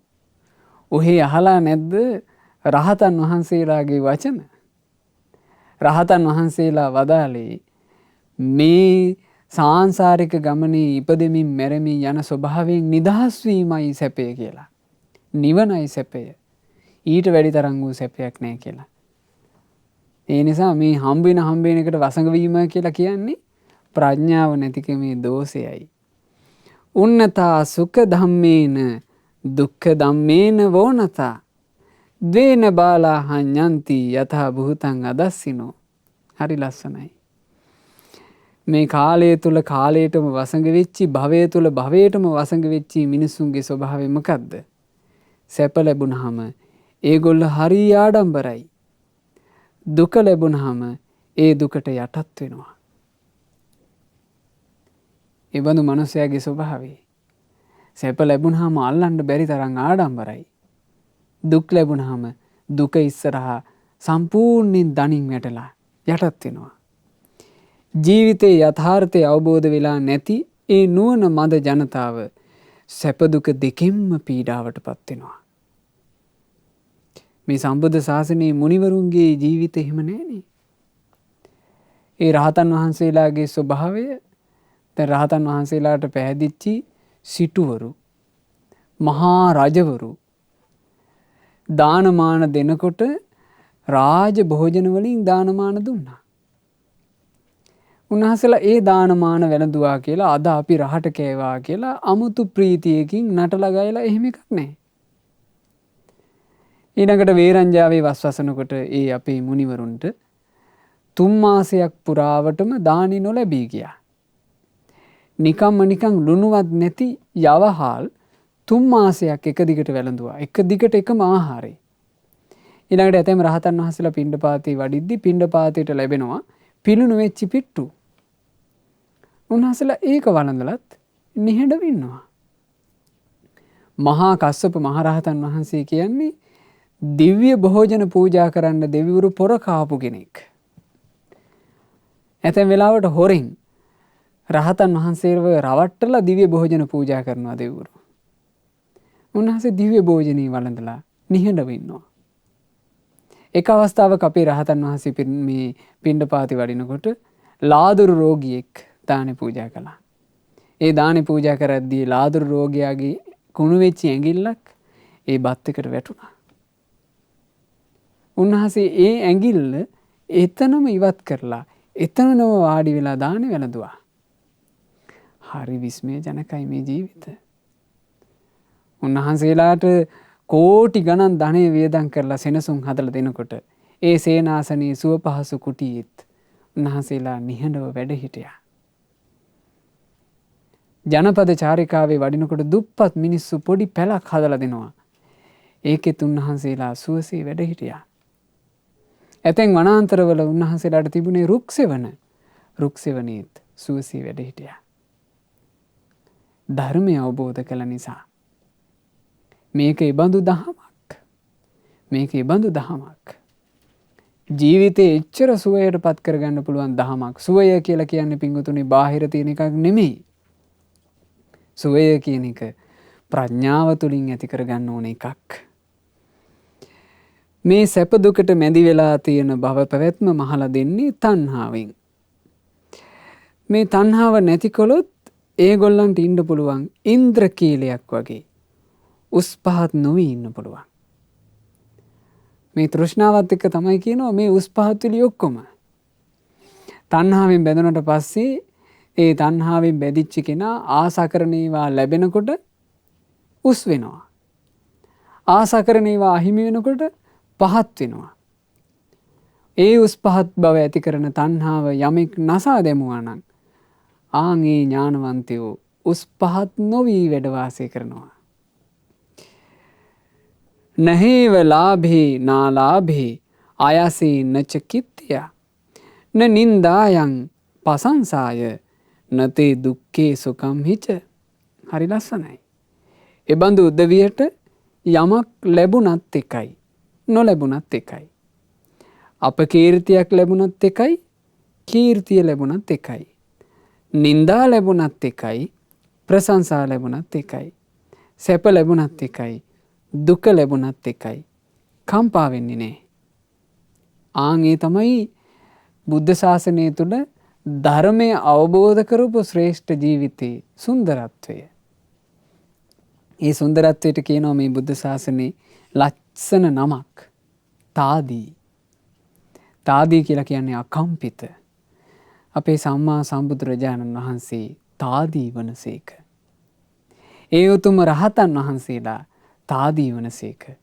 ඔහේ අහලා නැද්ද රහතන් වහන්සේලාගේ වචන? රහතන් වහන්සේලා වදාළේ මේ සාංශාරික ගමනේ ඉපදෙමින් මැරෙමින් යන ස්වභාවයෙන් නිදහස් වීමයි සැපය කියලා. නිවනයි සැපය. ඊට වැඩි තරම් වූ සැපයක් නැහැ කියලා. ඒ නිසා මේ හම්බෙන එකට වසඟ වීම කියලා කියන්නේ ප්‍රඥාව නැතිකමේ දෝෂයයි. උන්නතා සුඛ ධම්මේන දුක්ඛ ධම්මේන වෝනතා ද්වේන බාලා හඤ්ඤන්ති යතහ භූතං අදස්සිනෝ. හරි ලස්සනයි. මේ කාලය තුල කාලයටම වසඟ වෙච්චි භවය තුල භවයටම වසඟ වෙච්චි මිනිසුන්ගේ ස්වභාවය මොකද්ද? සැප ලැබුණාම ඒගොල්ලෝ හරි ආඩම්බරයි. දුක ලැබුණාම ඒ දුකට යටත් වෙනවා. ඒ බඳු මනුස්සයාගේ ස්වභාවය. සැප ලැබුණාම අල්ලන්න බැරි තරම් ආඩම්බරයි. දුක් ලැබුණාම දුක ඉස්සරහා සම්පූර්ණයෙන් දණින් වැටලා යටත් වෙනවා. ජීවිතේ යථාර්ථය අවබෝධ වෙලා නැති ඒ නුවණ මද ජනතාව සැප දුක දෙකින්ම පීඩාවටපත් වෙනවා. මේ සම්බුද්ධ ශාසනයේ මුනිවරුන්ගේ ජීවිතේ එහෙම නැහැනේ. ඒ රහතන් වහන්සේලාගේ ස්වභාවය දැන් රහතන් වහන්සේලාට පැහැදිච්චි සිටුවරු මහා රජවරු දානමාන දෙනකොට රාජ භෝජන වලින් දානමාන දුන්නා. උන්වහන්සේලා ඒ දානමාන වැළඳුවා කියලා අද අපි රහට කෑවා කියලා අමුතු ප්‍රීතියකින් නටලා ගයලා එහෙම එකක් නැහැ. ඊළඟට වේරංජාවේ වස්වසනකොට ඒ අපේ මුනිවරුන්ට 3 මාසයක් පුරාවටම දානි නොලැබී ගියා. නිකන් ලුණුවත් නැති යවහල් 3 මාසයක් එක දිගට වැළඳුවා. එක දිගට එකම ආහාරය. ඊළඟට ඇතැම් රහතන් වහන්සේලා පිණ්ඩපාතේ වඩිද්දි පිණ්ඩපාතයට ලැබෙනවා පිළුණු වෙච්ච පිට්ටු. උන්වහන්සේලා ඒක වළඳලත් නිහඬව ඉන්නවා. මහා කස්සප මහරහතන් වහන්සේ කියන්නේ දිව්‍ය භෝජන පූජා කරන්න දෙවිවරු පොර කාපු කෙනෙක්. ඇතැම් වෙලාවට හොරෙන් රහතන් වහන්සේව රවට්ටලා දිව්‍ය භෝජන පූජා කරනවා දෙවිවරු. උන්වහන්සේ දිව්‍ය භෝජනේ වළඳලා නිහඬව ඉන්නවා. එක අවස්ථාවක අපේ රහතන් වහන්සේ මේ පිණ්ඩපාතේ වඩිනකොට ලාදුරු රෝගියෙක් දානි පූජා කළා. ඒ දානි පූජා කරද්දී ලාදුරු රෝගියාගේ කුණු වෙච්ච ඇඟිල්ලක් ඒ බත් එකට වැටුණා. උන්වහන්සේ ඒ ඇඟිල්ල එතනම ඉවත් කරලා එතනම වාඩි වෙලා දානි වැළඳුවා. හරි විස්මයජනකයි මේ ජීවිත. උන්වහන්සේලාට කෝටි ගණන් ධනය වියදම් කරලා සෙනසුන් හදලා දෙනකොට ඒ සේනාසනයේ සුව පහසු කුටියෙත් උන්වහන්සේලා නිහඬව වැඩ හිටියා. ජනපද චාරිකාවේ වඩිනකොට දුප්පත් මිනිස්සු පොඩි පැලක් හදලා දෙනවා. ඒකෙත් උන්වහන්සේලා සුවසේ වැඩ හිටියා. ඇතැන් වනාන්තරවල උන්වහන්සේලාට තිබුණේ රුක් සෙවණේත් සුවසේ වැඩ හිටියා. ධර්මය අවබෝධ කළ නිසා. මේක ඉබඳු දහමක්. ජීවිතේ එච්චර සුවයට පත් කරගන්න පුළුවන් දහමක්. සුවය කියලා කියන්නේ පිංගුතුනි බාහිර තියෙන එකක් නෙමෙයි. සුවය කියන එක ප්‍රඥාව තුලින් ඇති කරගන්න ඕන එකක්. මේ සැප දුකට මැදි වෙලා තියෙන භව පැවැත්ම මහලා දෙන්නේ තණ්හාවෙන්. මේ තණ්හාව නැතිකොලොත් ඒගොල්ලන්ට ඉන්න පුළුවන් ඉන්ද්‍රකීලයක් වගේ උස් පහත් නොවී ඉන්න පුළුවන්. මේ තෘෂ්ණාවත් එක්ක තමයි කියනවා මේ උස් පහත් විලි ඔක්කොම. තණ්හාවෙන් බැඳුනට පස්සේ ඒ තණ්හාවෙන් බැඳිච්ච කෙනා ආසා කරන ඒවා ලැබෙනකොට උස් වෙනවා. ආසා කරන ඒවා අහිමි වෙනකොට පහත් වෙනවා. ඒ උස් පහත් බව ඇති කරන තණ්හාව යමෙක් නසා දැමුවා නම් ආන් ඒ ඥානවන්තයෝ උස් පහත් නොවී වැඩ වාසය කරනවා. නහේව ලාභේ නාලාභේ ආයසේ නච කිත්තිය න නින්දායන් පසංසාය නතේ දුක්ඛේ සුඛම් හිච. හරි ලස්සනයි. එබඳු උදවියට යමක් ලැබුණත් එකයි නොලැබුණත් එකයි. අපකීර්තියක් ලැබුණත් එකයි කීර්තිය ලැබුණත් එකයි. නින්දා ලැබුණත් එකයි ප්‍රශංසා ලැබුණත් එකයි. සැප ලැබුණත් එකයි දුක ලැබුණත් එකයි. කම්පා වෙන්නේ නැහැ. ආන් ඒ තමයි බුද්ධ ශාසනය තුළ ධර්මය අවබෝධ කරපු ශ්‍රේෂ්ඨ ජීවිතයේ සුන්දරත්වය. ඒ සුන්දරත්වයට කියනවා මේ බුද්ධ ශාසනයේ ලස්සන නමක් තාදී. තාදී කියලා කියන්නේ අකම්පිත. අපේ සම්මා සම්බුදුරජාණන් වහන්සේ තාදී වනසේක. ඒ උතුම් රහතන් වහන්සේලා තාදී වනසේක.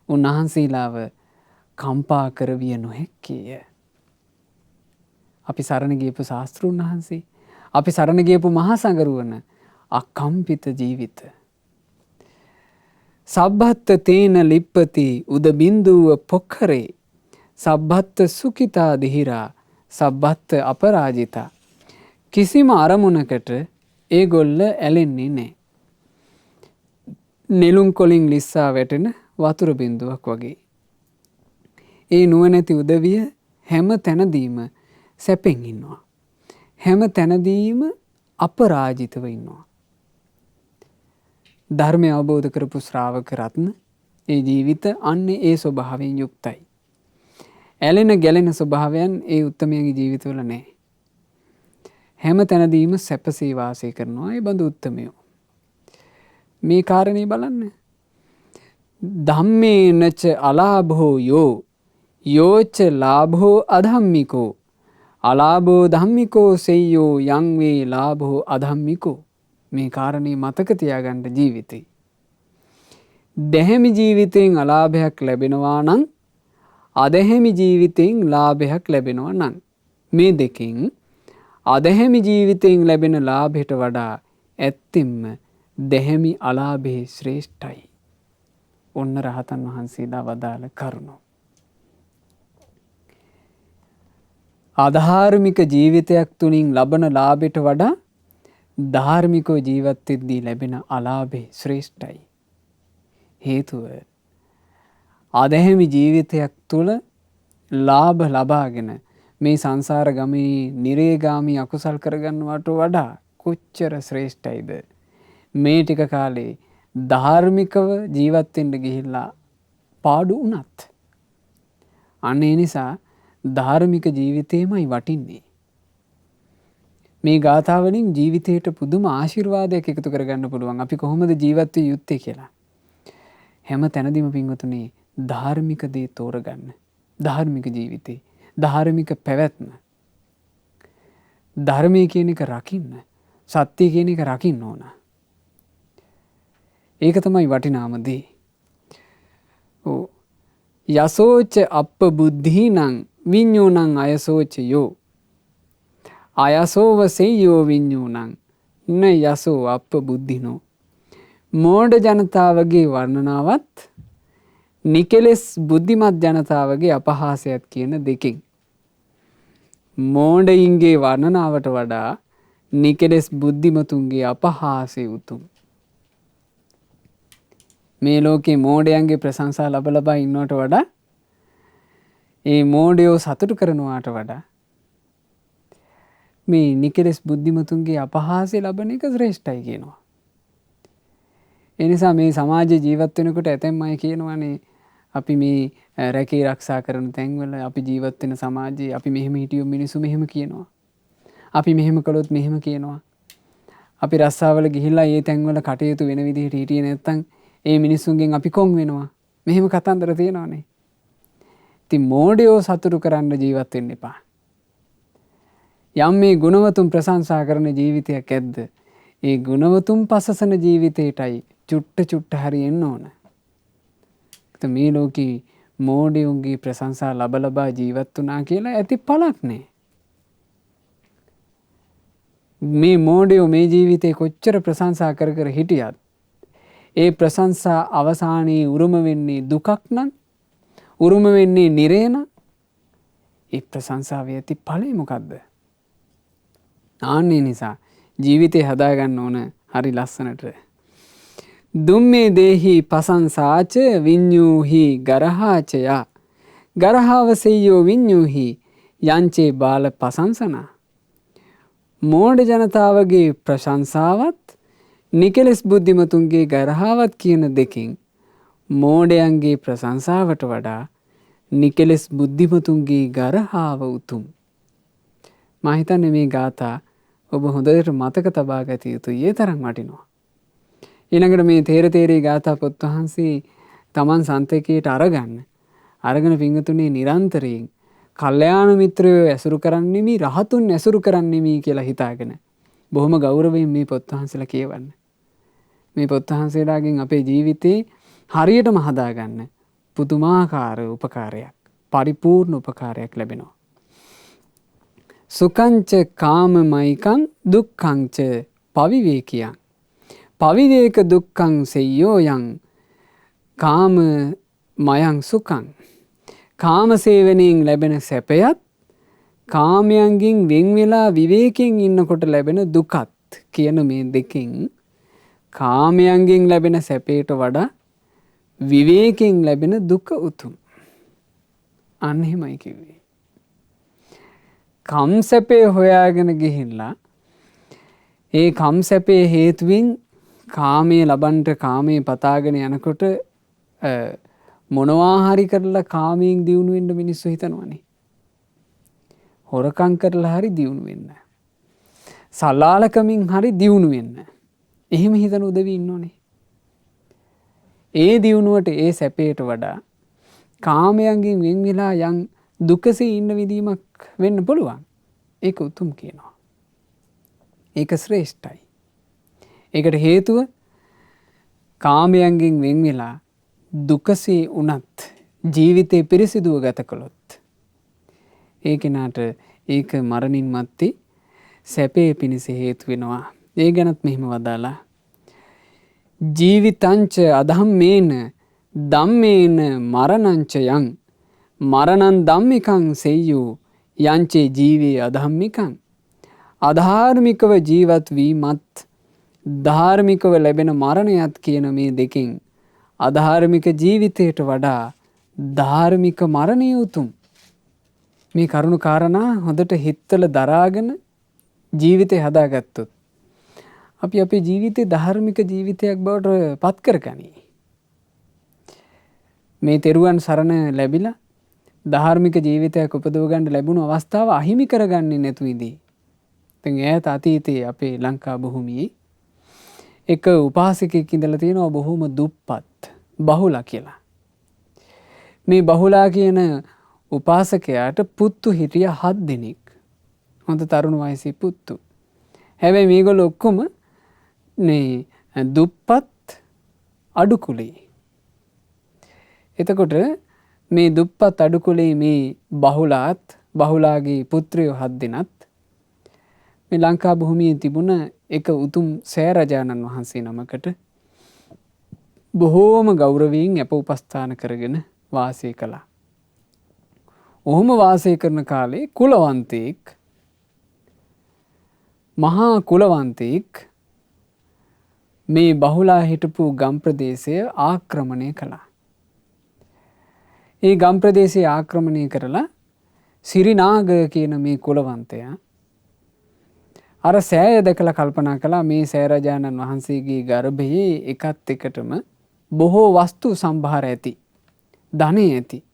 උන්වහන්සේලාව කම්පා කරවිය නොහැක්කේය. අපි සරණ ගියපු ශාස්ත්‍රූන් වහන්සේ, අපි සරණ ගියපු මහා සංඝරුවන අකම්පිත ජීවිත. සබ්බත්ත තේන ලිප්පති උද බින්දුව පොක්ඛරේ සබ්බත්ත සුඛිතා දිහිරා සබ්බත්ත අපරාජිතා. කිසිම අරමුණකට ඒගොල්ල ඇලෙන්නේ නැහැ. නෙළුම් කොලින් ලිස්සා වැටෙන වතුර බින්දුවක් වගේ. ඒ නුවණැති උදවිය හැම තැනදීම සැපෙන් ඉන්නවා. හැම තැනදීම අපරාජිතව ඉන්නවා. ධර්මය අවබෝධ කරපු ශ්‍රාවක රත්න ඒ ජීවිත අන්නේ ඒ ස්වභාවයෙන් යුක්තයි. ඇලෙන ගැලෙන ස්වභාවයන් ඒ උත්තමයන්ගේ ජීවිතවල නැහැ. හැම තැනදීම සැපසේ වාසය කරනවා ඒ බඳු උත්තමයෝ. මේ කාරණේ බලන්න. ධම්මේනච අලාභෝ යෝච ලාභෝ අධම්මිකෝ අලාභෝ ධම්මිකෝ සෙය්‍යෝ යං වේ ලාභෝ අධම්මිකෝ. මේ කාරණේ මතක තියාගන්න ජීවිතේ. දැහැමි ජීවිතයෙන් අලාභයක් ලැබෙනවා නම් අදහැමි ජීවිතයෙන් ලාභයක් ලැබෙනවා නම් මේ දෙකෙන් අදහැමි ජීවිතයෙන් ලැබෙන ලාභයට වඩා ඇත්තෙන්ම දැහැමි අලාභේ ශ්‍රේෂ්ඨයි. ඔන්න රහතන් වහන්සේලා වදාළ කරුණ. අධාර්මික ජීවිතයක් තුලින් ලබන ලාභයට වඩා ධාර්මිකව ජීවත් වෙද්දී ලැබෙන අලාභේ ශ්‍රේෂ්ඨයි. හේතුව අදහැමි ජීවිතයක් තුළ ලාභ ලබාගෙන මේ සංසාර ගමේ නිරේගාමී අකුසල් කරගන්නවට වඩා කොච්චර ශ්‍රේෂ්ඨයිද මේ ටික කාලේ ධාර්මිකව ජීවත් වෙන්න ගිහිල්ලා පාඩු වුණත් අන්න ඒ නිසා ධාර්මික ජීවිතේමයි වටින්නේ. මේ ගාථාවලින් ජීවිතයට පුදුම ආශිර්වාදයක් එකතු කරගන්න පුළුවන්. අපි කොහොමද ජීවත් විය යුත්තේ කියලා. හැම තැනදීම පින්වතුනි ධාර්මික දේ තෝරගන්න. ධාර්මික ජීවිතේ, ධාර්මික පැවැත්ම. ධර්මය කියන එක රකින්න. සත්‍ය කියන එක රකින්න ඕන. ඒක තමයි වටිනාම දේ. යසෝච අප්ප බුද්ධීනං විඤ්ඤෝණං අයසෝච යෝ අයසෝව සෙය්‍යෝ විඤ්ඤෝණං න යසෝ අප්ප බුද්ධිනෝ. මෝඩ ජනතාවගේ වර්ණනාවත් නිකෙලෙස් බුද්ධිමත් ජනතාවගේ අපහාසයත් කියන දෙකෙන්. මෝඩයින්ගේ වර්ණනාවට වඩා නිකෙලෙස් බුද්ධිමතුන්ගේ අපහාසය උතුම්. මේ ලෝකේ මෝඩයන්ගේ ප්‍රශංසා ලබ ලබා ඉන්නවට වඩා ඒ මෝඩයෝ සතුටු කරනවාට වඩා මේ නිකෙලෙස් බුද්ධිමතුන්ගේ අපහාසය ලබන එක ශ්‍රේෂ්ඨයි කියනවා. ඒ නිසා මේ සමාජයේ ජීවත් වෙනකොට ඇතැම් අය කියනවානේ අපි මේ රැකී ආරක්ෂා කරන තැන්වල අපි ජීවත් වෙන සමාජයේ අපි මෙහෙම හිටියොත් මිනිස්සු මෙහෙම කියනවා. අපි මෙහෙම කළොත් මෙහෙම කියනවා. අපි රස්සාවල ගිහිල්ලා ඒ තැන්වල කටයුතු වෙන විදිහට හිටියේ නැත්තම් ඒ මිනිස්සුන්ගෙන් අපි කොන් වෙනවා. මෙහෙම කතන්දර තියෙනවානේ. ඉතින් මෝඩයෝ සතුටු කරන්න ජීවත් වෙන්න එපා. යම් මේ ගුණවතුන් ප්‍රශංසා කරන ජීවිතයක් ඇද්ද? ඒ ගුණවතුන් පසසන ජීවිතයටයි චුට්ට හරි එන්න ඕන. මේ ලෝකේ මෝඩයෝන්ගේ ප්‍රශංසා ලබ ලබා ජීවත් වුණා කියලා ඇති පළක් නෑ. මේ මෝඩයෝ මේ ජීවිතේ කොච්චර ප්‍රශංසා කර කර හිටියත් ඒ ප්‍රශංසා අවසානයේ උරුම වෙන්නේ දුකක් නම්, උරුම වෙන්නේ නිරය නම්, ඒ ප්‍රශංසාවේ ඇති ඵලය මොකද්ද? ආන්නේ නිසා ජීවිතේ හදාගන්න ඕන හරි ලස්සනට. දුම්මේ දේහි පසංසාච විඤ්ඤූහි ගරහාචය ගරහාවසෙය්‍යෝ විඤ්ඤූහි යංචේ බාල පසංසන. මෝඩ ජනතාවගේ ප්‍රශංසාවත් නිකෙලස් බුද්ධිමතුන්ගේ ගරහාවත් කියන දෙකින් මෝඩයන්ගේ ප්‍රශංසාවට වඩා නිකෙලස් බුද්ධිමතුන්ගේ ගරහාව උතුම්. මා හිතන්නේ මේ ගාථා ඔබ හොඳට මතක තබා ගත යුතුයි. ඒ තරම් වටිනවා. ඊළඟට මේ තේරී ගාථා පොත් වහන්සේ තමන් සන්තකයට අරගෙන පිංගතුනේ නිරන්තරයෙන් කල්යාණ මිත්‍රයෝ ඇසුරු කරන්නෙමි, රහතුන් ඇසුරු කරන්නෙමි කියලා හිතාගෙන බොහොම ගෞරවයෙන් මේ පොත් වහන්සේලා කියවන්න. මේ පොත් වහන්සේලාගෙන් අපේ ජීවිතේ හරියටම හදාගන්න පුදුමාකාර උපකාරයක්, පරිපූර්ණ උපකාරයක් ලැබෙනවා. සුකංච කාමමයිකං දුක්ඛංච පවිවේකියං පවිවේක දුක්ඛං සෙය්‍යෝ යං කාම මයං සුඛං. කාම සේවනයෙන් ලැබෙන සැපයත් කාමයන්ගෙන් වෙන් වෙලා විවේකයෙන් ඉන්නකොට ලැබෙන දුකත් කියන මේ දෙකෙන් කාමයන්ගෙන් ලැබෙන සැපයට වඩා විවේකයෙන් ලැබෙන දුක උතුම්. අන්න එහෙමයි කිව්වේ. කම් සැපේ හොයාගෙන ගිහිල්ලා ඒ කම් සැපේ හේතුවෙන් කාමයේ ලබන්ට කාමයේ පතාගෙන යනකොට මොනවා හරි කරලා කාමයෙන් දියුණු වෙන්න මිනිස්සු හිතනවනේ. හොරකම් කරලා හරි දියුණු වෙන්න. සලාලකමින් හරි දියුණු වෙන්න. එහෙම හිතන උදවි ඉන්නෝනේ. ඒ දියුණුවට ඒ සැපයට වඩා කාමයන්ගෙන් වෙන් වෙලා යම් දුකසේ ඉන්න විදීමක් වෙන්න පුළුවන්. ඒක උතුම් කියනවා. ඒක ශ්‍රේෂ්ඨයි. ඒකට හේතුව කාමයන්ගෙන් වෙන් වෙලා දුකසේ වුණත් ජීවිතේ පිරිසිදුව ගත කළොත් ඒ කෙනාට ඒක මරණින් මත්තේ සැපේ පිණිස හේතු වෙනවා. ඒ ගැනත් මෙහෙම වදාලා ජීවිතංච අධම්මේන ධම්මේන මරණංච යං මරණං ධම්මිකං සෙය්‍යෝ යංචේ ජීවේ අධම්මිකං. අධාර්මිකව ජීවත් වීමත් ධාර්මිකව ලැබෙන මරණයත් කියන මේ දෙකෙන් අධාර්මික ජීවිතයට වඩා ධාර්මික මරණය උතුම්. මේ කරුණු කාරණා හොඳට හිතවල දරාගෙන ජීවිතය හදාගත්තොත් අපි අපේ ජීවිතේ ධාර්මික ජීවිතයක් බවට පත් කරගනී. මේ තෙරුවන් සරණ ලැබිලා ධාර්මික ජීවිතයක් උපදව ගන්න ලැබුණු අවස්ථාව අහිමි කරගන්නේ නැතු ඉදී. දැන් ඈත අතීතයේ අපේ ලංකා භූමියේ එක උපාසකෙක් ඉඳලා තියෙනවා බොහොම දුප්පත් බහුලා කියලා. මේ බහුලා කියන උපාසකයාට පුත්තු හිටිය 7 දෙනෙක්. හොඳ තරුණ වයසේ පුත්තු. හැබැයි මේගොල්ලෝ ඔක්කොම මේ දුප්පත් අඩු කුලේ. එතකොට මේ දුප්පත් අඩු කුලේ මේ බහුලාගේ පුත්‍රයෝ 7 දෙනත් මේ ලංකා භූමියේ තිබුණ එක උතුම් සෑරජානන් වහන්සේ නමකට බොහෝම ගෞරවයෙන් අප උපස්ථාන කරගෙන වාසය කළා. ඔහොම වාසය කරන කාලේ කුලවන්තයෙක් මහා කුලවන්තයෙක් මේ බහුලා හිටපු ගම් ප්‍රදේශය ආක්‍රමණය කළා. ඒ ගම් ප්‍රදේශය ආක්‍රමණය කරලා සිරිනාග කියන මේ කුලවන්තයා අර සෑය දැකලා කල්පනා කළා මේ සෑරජානන් වහන්සේගේ ගර්භයේ එකත් එකටම බොහෝ වස්තු සම්භාර ඇති. ධනෙ ඇති.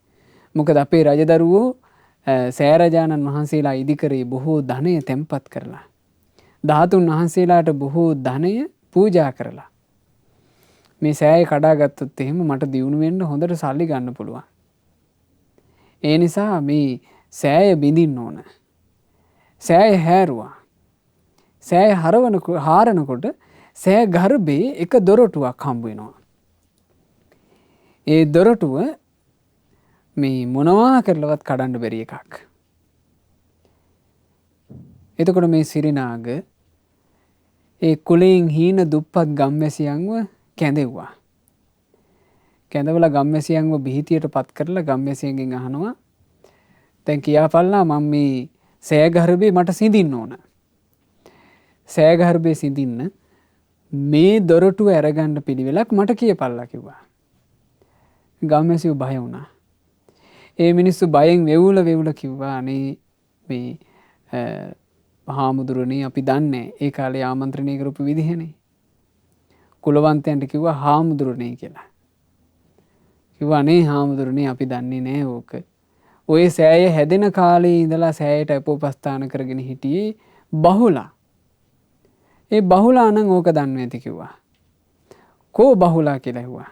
මොකද අපේ රජදරුවෝ සෑරජානන් වහන්සේලා ඉදිකරේ බොහෝ ධනය තැන්පත් කරලා. ධාතුන් වහන්සේලාට බොහෝ ධනය පූජා කරලා. මේ සෑය කඩාගත්තොත් එහෙම මට දියුණු වෙන්න හොඳට සල්ලි ගන්න පුළුවන්. ඒ නිසා මේ සෑය බිඳින්න ඕන. සෑය හැරුවා. සෑය හාරනකොට සෑ ගර්භයේ එක දොරටුවක් හම්බ වෙනවා. ඒ දොරටුව මේ මොනවා කරලවත් කඩන්න බැරි එකක්. එතකොට මේ සිරිනාග ඒ කුලයෙන් හීන දුප්පත් ගම්වැසියන්ව කැඳෙව්වා. කැඳවලා ගම්වැසියන්ව බිහිතියට පත් කරලා ගම්වැසියන්ගෙන් අහනවා දැන් කියාපල්ලා මම මේ සෑ ගර්භේ මට සිඳින්න ඕන. සෑ ගර්භේ සිඳින්න මේ දොරටුව අරගන්න පිළිවෙලක් මට කියපල්ලා කිව්වා. ගම්වැසියෝ බය වුණා. ඒ මිනිස්සු බයෙන් වෙවුල කිව්වා අනේ මේ හාමුදුරනේ අපි දන්නේ ඒ කාලේ ආමන්ත්‍රණය කරපු විදිහනේ. කුලවන්තයන්ට කිව්වා හාමුදුරනේ කියලා. කිව්වා අනේ හාමුදුරනේ අපි දන්නේ නෑ ඕක. ඔය සෑය හැදෙන කාලේ ඉඳලා සෑයට අපෝපස්ථාන කරගෙන හිටියේ බහුලා. ඒ බහුලා නම් ඕක දන්නේ නැති කිව්වා. කෝ බහුලා කියලා ඇහුවා.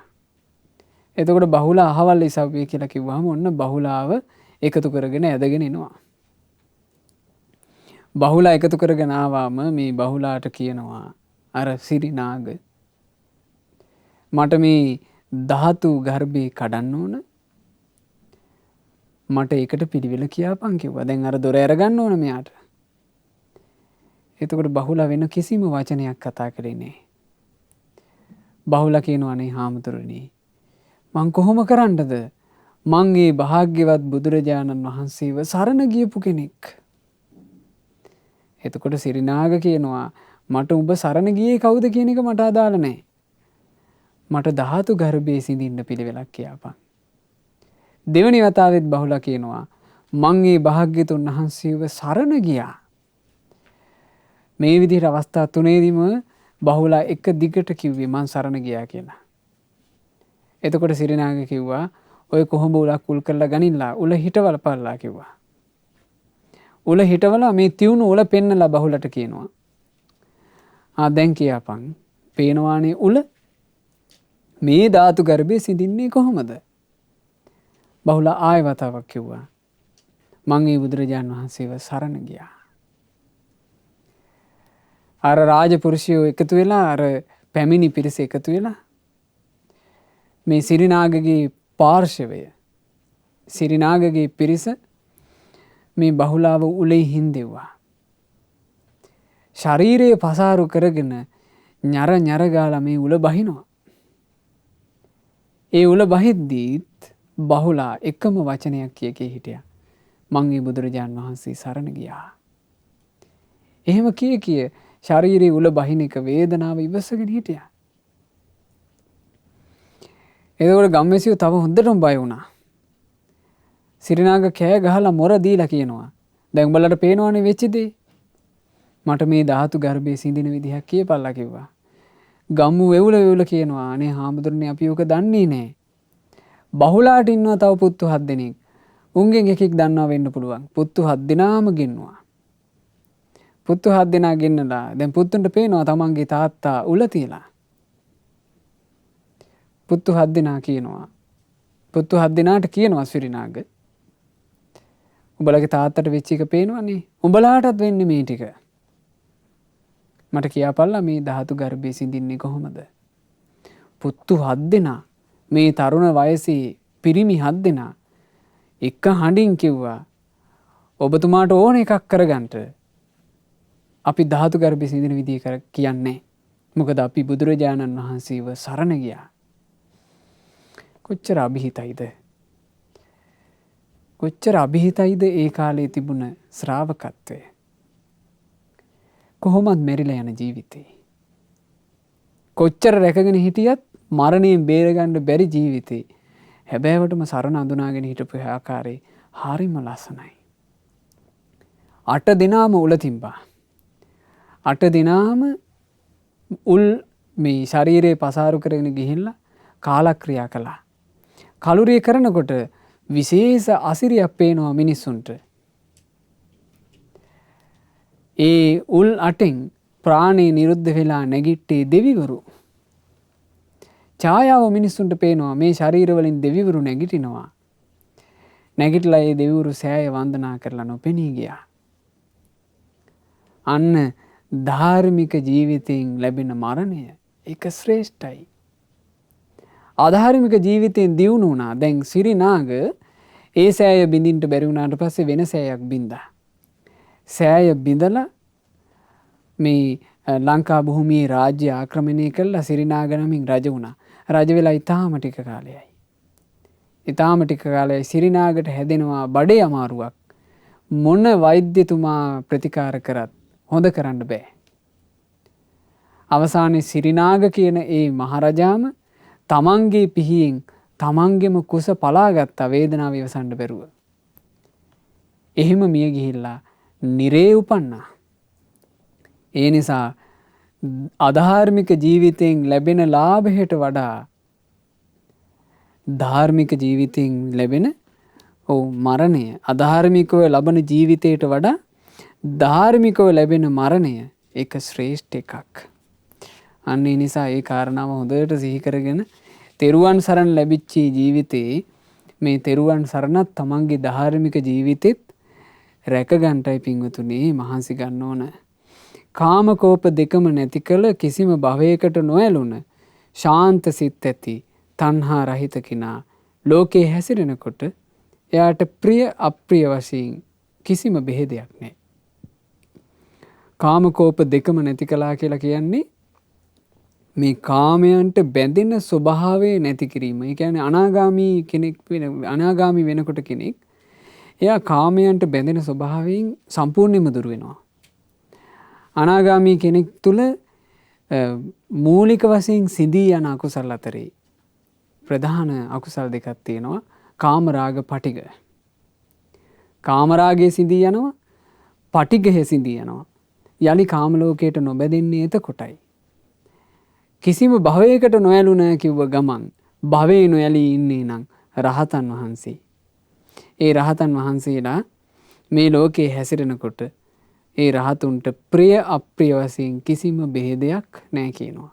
එතකොට බහුලා අහවල් ඉසව්වේ කියලා කිව්වහම ඔන්න බහුලාව එකතු කරගෙන ඇදගෙන එනවා. බහුලා එකතු කරගෙන ආවම මේ බහුලාට කියනවා අර සිරිනාග මට මේ ධාතු ගර්භේ කඩන්න ඕන. මට ඒකට පිළිවෙල කියාපන් කිව්වා. දැන් අර දොර අරගන්න ඕන මෙයාට. එතකොට බහුලා වෙන කිසිම වචනයක් කතා කළේ නෑ. බහුලා කියනවා අනේ හාමුදුරනේ මං කොහොම කරන්නද? මං ඒ භාග්‍යවත් බුදුරජාණන් වහන්සේව සරණ ගියපු කෙනෙක්. එතකොට සිරිනාග කියනවා මට උඹ සරණ ගියේ කවුද කියන එක මට අදාළ නැහැ. මට ධාතු ගර්භයේ සිඳින්න පිළිවෙලක් කියපන්. දෙවනි වතාවෙත් බහුලා කියනවා මං ඒ භාග්‍යතුන් වහන්සේව සරණ ගියා. මේ විදිහට අවස්ථා තුනේදීම බහුලා එක දිගට කිව්වේ මං සරණ ගියා කියලා. එතකොට සිරිනාග කිව්වා ඔය කොහොඹ උලක් උල් කරලා ගනින්නලා උල හිටවලපල්ලා කිව්වා. උල හිටවලා මේ තියුණු උල පෙන්නලා බහුලට කියනවා දැන් කියපන් පේනවානේ උල මේ ධාතු ගර්භයේ සිඳින්නේ කොහොමද? බහුලා ආයෙ වතාවක් කිව්වා මං ඒ බුදුරජාණන් වහන්සේව සරණ ගියා. අර රාජපුරුෂයෝ එකතු වෙලා අර පැමිණි පිරිස එකතු වෙලා මේ සිරිනාගගේ පාර්ශවය සිරිනාගගේ පිරිස මේ බහුලාව උලේ හින්දෙව්වා. ශරීරයේ පසාරු කරගෙන ñර ගාලා මේ උල බහිනවා. ඒ උල බහිද්දීත් බහුලා එකම වචනයක් කියකේ හිටියා. මං ඒ බුදුරජාණන් වහන්සේ සරණ ගියා. එහෙම කිය ශරීරයේ උල බහින එක වේදනාව ඉවසගෙන හිටියා. එතකොට ගම්වැසියෝ තව හොඳටම බය වුණා. සිරිනාග කෑ ගහලා මොර දීලා කියනවා දැන් උඹලට පේනවනේ වෙච්ච දේ. මට මේ ධාතු ගර්භයේ සිඳින විදිහක් කියපල්ලා කිව්වා. ගම්මු වෙවුල කියනවා අනේ හාමුදුරනේ අපි ඔක දන්නේ නෑ. බහුලාට ඉන්නවා තව පුත්තු 7 දෙනෙක්. උන්ගෙන් එකෙක් දන්නවා වෙන්න පුළුවන්. පුත්තු 7 දෙනාම ගෙන්නවා. පුත්තු 7 දෙනා ගෙන්නලා දැන් පුත්තුන්ට පේනවා තමන්ගේ තාත්තා උල තියලා. පුත්තු 7 දෙනා කියනවා. පුත්තු 7 දෙනාට කියනවා සිරිනාග. උඹලගේ තාත්තට වෙච්ච එක පේනවනේ. උඹලාටත් වෙන්නේ මේ ටික. මට කියාපල්ලා මේ ධාතු ගර්භයේ සිඳින්නේ කොහොමද? පුත්තු 7 දෙනා මේ තරුණ වයසේ පිරිමි 7 දෙනා එක හඬින් කිව්වා ඔබතුමාට ඕන එකක් කරගන්නට. අපි ධාතු ගර්භයේ සිඳින විදිය කියන්නේ. මොකද අපි බුදුරජාණන් වහන්සේව සරණ ගියා. කොච්චර අභිහිතයිද? කොච්චර අභිහිතයිද ඒ කාලේ තිබුණ ශ්‍රාවකත්වය. කොහොමත් මෙරිලා යන ජීවිතේ. කොච්චර රැකගෙන හිටියත් මරණයෙන් බේරගන්න බැරි ජීවිතේ. හැබෑවටම සරණ අඳුනාගෙන හිටපු ආකාරය හරිම ලස්සනයි. 8 දිනාම උල තිබ්බා. 8 දිනාම උල් මේ ශරීරයේ පසාරු කරගෙන ගිහිල්ලා කාලක්‍රියා කළා. කලුරිය කරනකොට විශේෂ අසිරියක් පේනවා මිනිස්සුන්ට. ඒ උල් 8න් ප්‍රාණේ නිරුද්ධ වෙලා නැගිට්ටේ දෙවිවරු. ඡායාව මිනිස්සුන්ට පේනවා මේ ශරීරවලින් දෙවිවරු නැගිටිනවා. නැගිටලා ඒ දෙවිවරු සෑය වන්දනා කරලා නොපෙනී ගියා. අන්න ධාර්මික ජීවිතයෙන් ලැබෙන මරණය ඒක ශ්‍රේෂ්ඨයි. ආධාර්මික ජීවිතයෙන් දියුණු වුණා. දැන් සිරිනාග ඒ සෑය බින්දින්ට බැරි වුණාට පස්සේ වෙන සෑයක් බින්දා. සෑය බිඳලා මේ ලංකා භූමියේ රාජ්‍ය ආක්‍රමණය කළා සිරිනාග නමින් රජ වුණා. රජ වෙලා ඊටාම ටික කාලයයි. ඊටාම ටික කාලයයි සිරිනාගට හැදෙනවා බඩේ අමාරුවක්. මොන වෛද්‍යතුමා ප්‍රතිකාර කරත් හොඳ කරන්න බෑ. අවසානයේ සිරිනාග කියන ඒ මහරජාම තමන්ගේ පිහියෙන් තමන්ගේම කුස පලාගත්තා වේදනාව ඉවසන්න බැරුව. එහෙම මිය ගිහිල්ලා නිරේ උපන්නා. ඒ නිසා අධාර්මික ජීවිතයෙන් ලැබෙන ලාභයට වඩා ධාර්මික ජීවිතයෙන් ලැබෙන මරණය අධාර්මිකව ලබන ජීවිතයට වඩා ධාර්මිකව ලැබෙන මරණය ඒක ශ්‍රේෂ්ඨ එකක්. අන්න ඒ නිසා ඒ කාරණාව හොඳට සිහි කරගෙන තෙරුවන් සරණ ලැබිච්ච ජීවිතේ මේ තෙරුවන් සරණත් තමන්ගේ ධාර්මික ජීවිතෙත් රැක ගන්නටයි පින්වතුනි මහන්සි ගන්න ඕන. කාම කෝප දෙකම නැති කළ කිසිම භවයකට නොඇලුන ශාන්ත සිත් ඇති තණ්හා රහිත කෙනා ලෝකේ හැසිරෙනකොට එයාට ප්‍රිය අප්‍රිය වශයෙන් කිසිම බෙහෙදයක් නැහැ. කාම කෝප දෙකම නැති කළා කියලා කියන්නේ මේ කාමයන්ට බැඳෙන ස්වභාවය නැති කිරීම. ඒ කියන්නේ අනාගාමී වෙනකොට කෙනෙක් එයා කාමයන්ට බැඳෙන ස්වභාවයෙන් සම්පූර්ණයෙන්ම දුර වෙනවා. අනාගාමී කෙනෙක් තුළ මූලික වශයෙන් සිඳී යන අකුසල් අතරේ ප්‍රධාන අකුසල් දෙකක් තියෙනවා. කාමරාග පටිඝ. කාමරාගයේ සිඳී යනවා, පටිඝය සිඳී යනවා. යලි කාම ලෝකයට නොබැදෙන්නේ එතකොටයි. කිසිම භවයකට නොඇලුන කිව්ව ගමන් භවේ නොඇලී ඉන්නේ නම් රහතන් වහන්සේ. ඒ රහතන් වහන්සේලා මේ ලෝකේ හැසිරෙනකොට ඒ රහතුන්ට ප්‍රිය අප්‍රිය වශයෙන් කිසිම බෙහෙදයක් නැහැ කියනවා.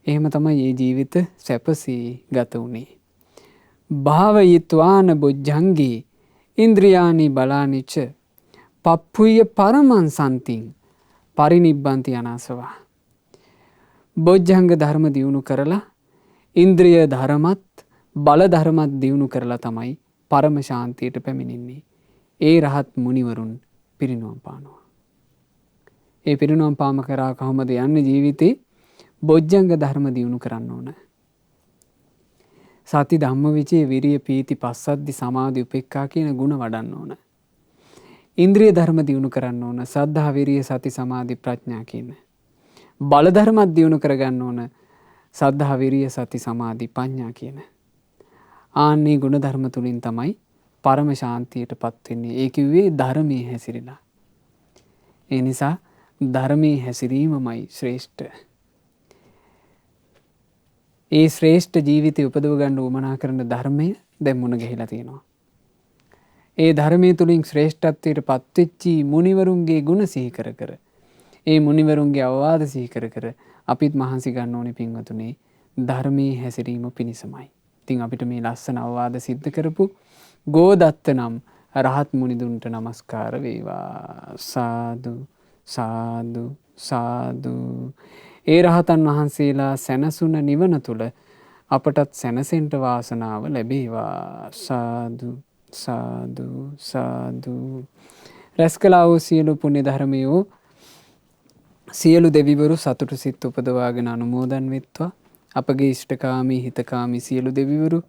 එහෙම තමයි මේ ජීවිත සැපසී ගත වුනේ. භාවයිත්වාන බොජ්ජංගී ඉන්ද්‍රියානි බලානිච පප්පුය පරමං සන්තිං පරිනිබ්බන්ති අනාසවා. බොජ්ජංග ධර්ම දියුණු කරලා ඉන්ද්‍රිය ධර්මත් බල ධර්මත් දියුණු කරලා තමයි පරම ශාන්තියට පැමිණෙන්නේ. ඒ රහත් මුනිවරුන් පිරිනුවම් පානවා. ඒ පිරිනුවම් පාම කරා කොහොමද යන්නේ ජීවිතේ? බොජ්ජංග ධර්ම දියුණු කරන්න ඕන. සති ධම්මවිචේ විරිය පීති පස්සද්ධි සමාධි උපේක්ඛා කියන ගුණ වඩන්න ඕන. ඉන්ද්‍රිය ධර්ම දියුණු කරන්න ඕන. සද්ධා විරිය සති සමාධි ප්‍රඥා කියන. බල ධර්මත් දියුණු කරගන්න ඕන. සද්ධා විරිය සති සමාධි ප්‍රඥා කියන. ආන්නේ ගුණ ධර්ම තුලින් තමයි පරම ශාන්තියටපත් වෙන්නේ. ඒ කිව්වේ ධර්මයේ හැසිරෙලා. ඒ නිසා ධර්මයේ හැසිරීමමයි ශ්‍රේෂ්ඨ. ඒ ශ්‍රේෂ්ඨ ජීවිතය උපදව ගන්න උවමනා කරන ධර්මය දැන් මුණ ගැහිලා තියෙනවා. ඒ ධර්මයේ තුලින් ශ්‍රේෂ්ඨත්වයට පත්වෙච්චි මුනිවරුන්ගේ ගුණ සිහි කර කර ඒ මුනිවරුන්ගේ අවවාද සිහි කර කර අපිත් මහන්සි ගන්න ඕනේ පින්වතුනි ධර්මයේ හැසිරීම පිණිසමයි. ඉතින් අපිට මේ ලස්සන අවවාද සිද්ධ කරපු ගෝදත්ත නම් රහත් මුනිදුන්ට නමස්කාර වේවා. සාදු සාදු සාදු. ඒ රහතන් වහන්සේලා සැනසුන නිවන තුල අපටත් සැනසෙන්න වාසනාව ලැබේවා. සාදු සාදු සාදු. රැස් කළා වූ සියලු පුණ්‍ය ධර්මයෝ සියලු දෙවිවරු සතුටු සිත් උපදවාගෙන අනුමෝදන් වෙත්වා. අපගේ ඉෂ්ඨකාමී හිතකාමී සියලු දෙවිවරු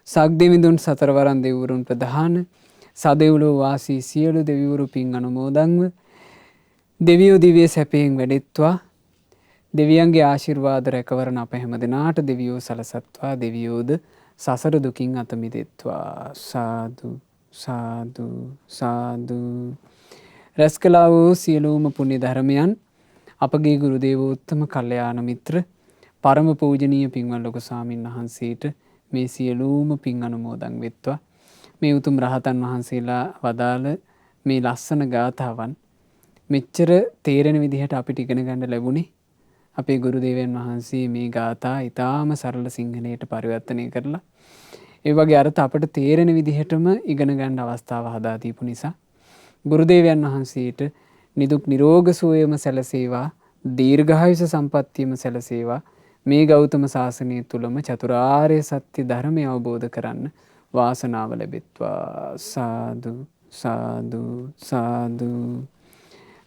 සක්දෙවිඳුන් සතරවරන් දෙවිවරුන් ප්‍රධාන සදෙව්ලෝ වාසී සියලු දෙවිවරු පින් අනුමෝදන්ව දෙවියෝ දිව්‍ය සැපයෙන් වැඩෙත්වා. දෙවියන්ගේ ආශිර්වාද රැකවරණ අප හැම දෙනාට දෙවියෝ සලසත්වා. දෙවියෝද සසර දුකින් අත මිදෙත්වා. සාදු සාදු සාදු. රැස් කළා වූ සියලුම පුණ්‍ය ධර්මයන් අපගේ ගුරු දේවෝත්තම කල්යාණ මිත්‍ර පරම පූජනීය පින්වත් ලොකු ස්වාමීන් වහන්සේට මේ සියලුම පින් අනුමෝදන් වෙත්වා. මේ උතුම් රහතන් වහන්සේලා වදාළ මේ ලස්සන ගාථාවන් මෙච්චර තේරෙන විදිහට අපිට ඉගෙන ගන්න ලැබුණේ අපේ ගුරු දේවයන් වහන්සේ මේ ගාථා ඊටාම සරල සිංහලයට පරිවර්තනය කරලා ඒ වගේ අර්ථ අපිට තේරෙන විදිහටම ඉගෙන ගන්න අවස්ථාව හදා දීපු නිසා ගුරු දේවයන් වහන්සේට නිදුක් නිරෝග සුවයම සැලසේවා. දීර්ඝායුෂ සම්පන්නියම සැලසේවා. මේ ගෞතම සාසනය තුලම චතුරාර්ය සත්‍ය ධර්මය අවබෝධ කරන්න වාසනාව ලැබෙත්වා. සාදු සාදු සාදු.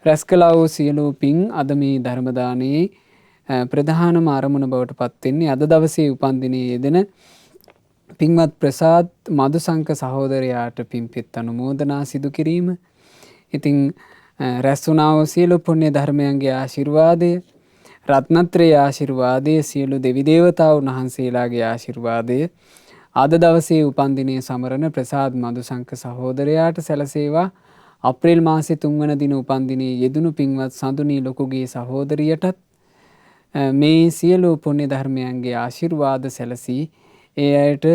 රැස් කළා වූ සියලු පින් අද මේ ධර්ම දානයේ ප්‍රධානම අරමුණ බවට පත් වෙන්නේ අද දවසේ උපන්දිනයේ යෙදෙන පින්වත් ප්‍රසාද් මදුසංක සහෝදරයාට පින්පෙත් අනුමෝදනා සිදු කිරීම. ඉතින් රැස් වුණා වූ සියලු පුණ්‍ය ධර්මයන්ගේ ආශිර්වාදය රත්නත්‍රයේ ආශිර්වාදය සියලු දෙවි දේවතාවුන් වහන්සේලාගේ ආශිර්වාදය අද දවසේ උපන්දිනයේ සමරන ප්‍රසාද් මදුසංක සහෝදරයාට සැලසේවා. අප්‍රේල් මාසේ 3 වන දින උපන්දිනයේ යෙදුණු පින්වත් සඳුනී ලොකුගේ සහෝදරියටත් මේ සියලු පුණ්‍ය ධර්මයන්ගේ ආශිර්වාද සැලසී ඒ අයට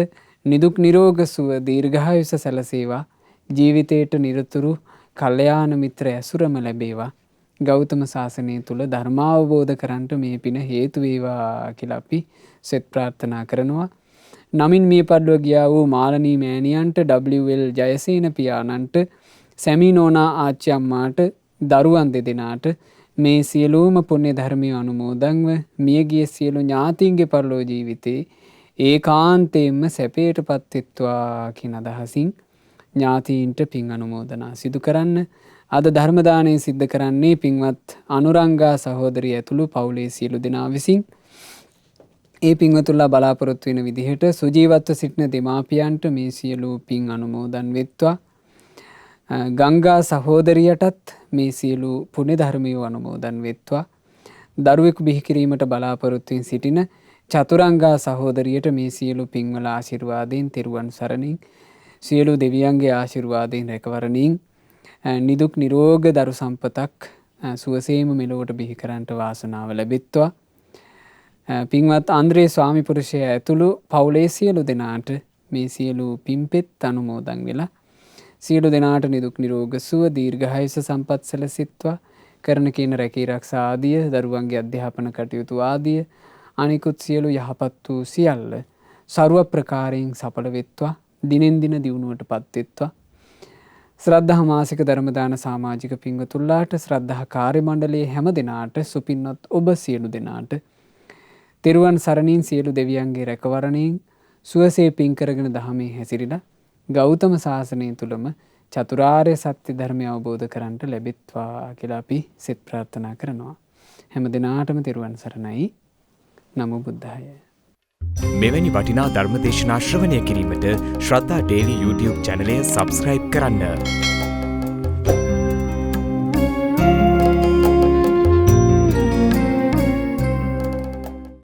නිදුක් නිරෝග සුව දීර්ඝායුෂ සැලසේවා. ජීවිතයට නිරතුරු කල්යාණ මිත්‍ර ඇසුරම ලැබේවා. ගෞතම සාසනය තුල ධර්මාවබෝධ කරන්ට මේ පින හේතු වේවා කියලා අපි සෙත් ප්‍රාර්ථනා කරනවා. නමින් මිය පරලොව ගියා වූ මාලනී මෑණියන්ට WL ජයසේන පියාණන්ට සැමි නෝනා ආච්චි අම්මාට දරුවන් දෙදෙනාට මේ සියලුම පුණ්‍ය ධර්මය අනුමෝදන්ව මියගිය සියලු ඥාතීන්ගේ පරලොව ජීවිතේ ඒකාන්තයෙන්ම සැපයටපත් වෙත්වා කියන අදහසින් ඥාතීන්ට පින් අනුමෝදනා සිදු කරන්න අද ධර්ම දානය සිද්ධ කරන්නේ පින්වත් අනුරංගා සහෝදරිය ඇතුළු පවුලේ සියලු දෙනා විසින්. ඒ පින්වතුන්ලා බලාපොරොත්තු වෙන විදිහට සුජීවත්ව සිටින දෙමාපියන්ට මේ සියලු පින් අනුමෝදන් වෙත්වා. ගංගා සහෝදරියටත් මේ සියලු පුණ්‍ය ධර්මය අනුමෝදන් වෙත්වා. දරුවෙකු බිහි කිරීමට බලාපොරොත්තු වෙන සිටින චතුරංගා සහෝදරියට මේ සියලු පින්වල ආශිර්වාදයෙන් තෙරුවන් සරණින් සියලු දෙවියන්ගේ ආශිර්වාදයෙන් රැකවරණින් නිදුක් නිරෝග දරු සම්පතක් සුවසේම මෙලොවට බිහි කරන්නට වාසනාව ලැබෙත්වා. පින්වත් ආන්ද්‍රේ ස්වාමි පුරුෂයා ඇතුළු පවුලේ සියලු දෙනාට මේ සියලු පින්පෙත් අනුමෝදන් වෙලා සියලු දෙනාට නිදුක් නිරෝග සුව දීර්ඝායුෂ සම්පත් සැලසෙත්වා. කරන කියන රැකී ආරක්ෂා ආදිය දරුවන්ගේ අධ්‍යාපන කටයුතු ආදිය අනිකුත් සියලු යහපත් වූ සියල්ල ਸਰව ප්‍රකාරයෙන් සඵල වෙත්වා. දිනෙන් දින දියුණුවටපත් වෙත්වා. ශ්‍රද්ධා මාසික ධර්ම දාන සමාජික පින්වතුන්ලාට ශ්‍රද්ධා කාර්ය මණ්ඩලයේ හැම දෙනාට සුපින්වත් ඔබ සියලු දෙනාට තෙරුවන් සරණින් සියලු දෙවියන්ගේ රැකවරණයෙන් සුවසේ පින් කරගෙන දහමේ හැසිරিলা ගෞතම සාසනය තුලම චතුරාර්ය සත්‍ය ධර්මය අවබෝධ කරගන්නට ලැබෙත්වා කියලා අපි සෙත් ප්‍රාර්ථනා කරනවා. හැම දිනාටම තෙරුවන් සරණයි. නමෝ බුද්ධාය. මෙවැනි වටිනා ධර්ම දේශනා ශ්‍රවණය කිරීමට ශ්‍රද්ධා ඩේලි YouTube චැනලය සබ්ස්ක්‍රයිබ් කරන්න.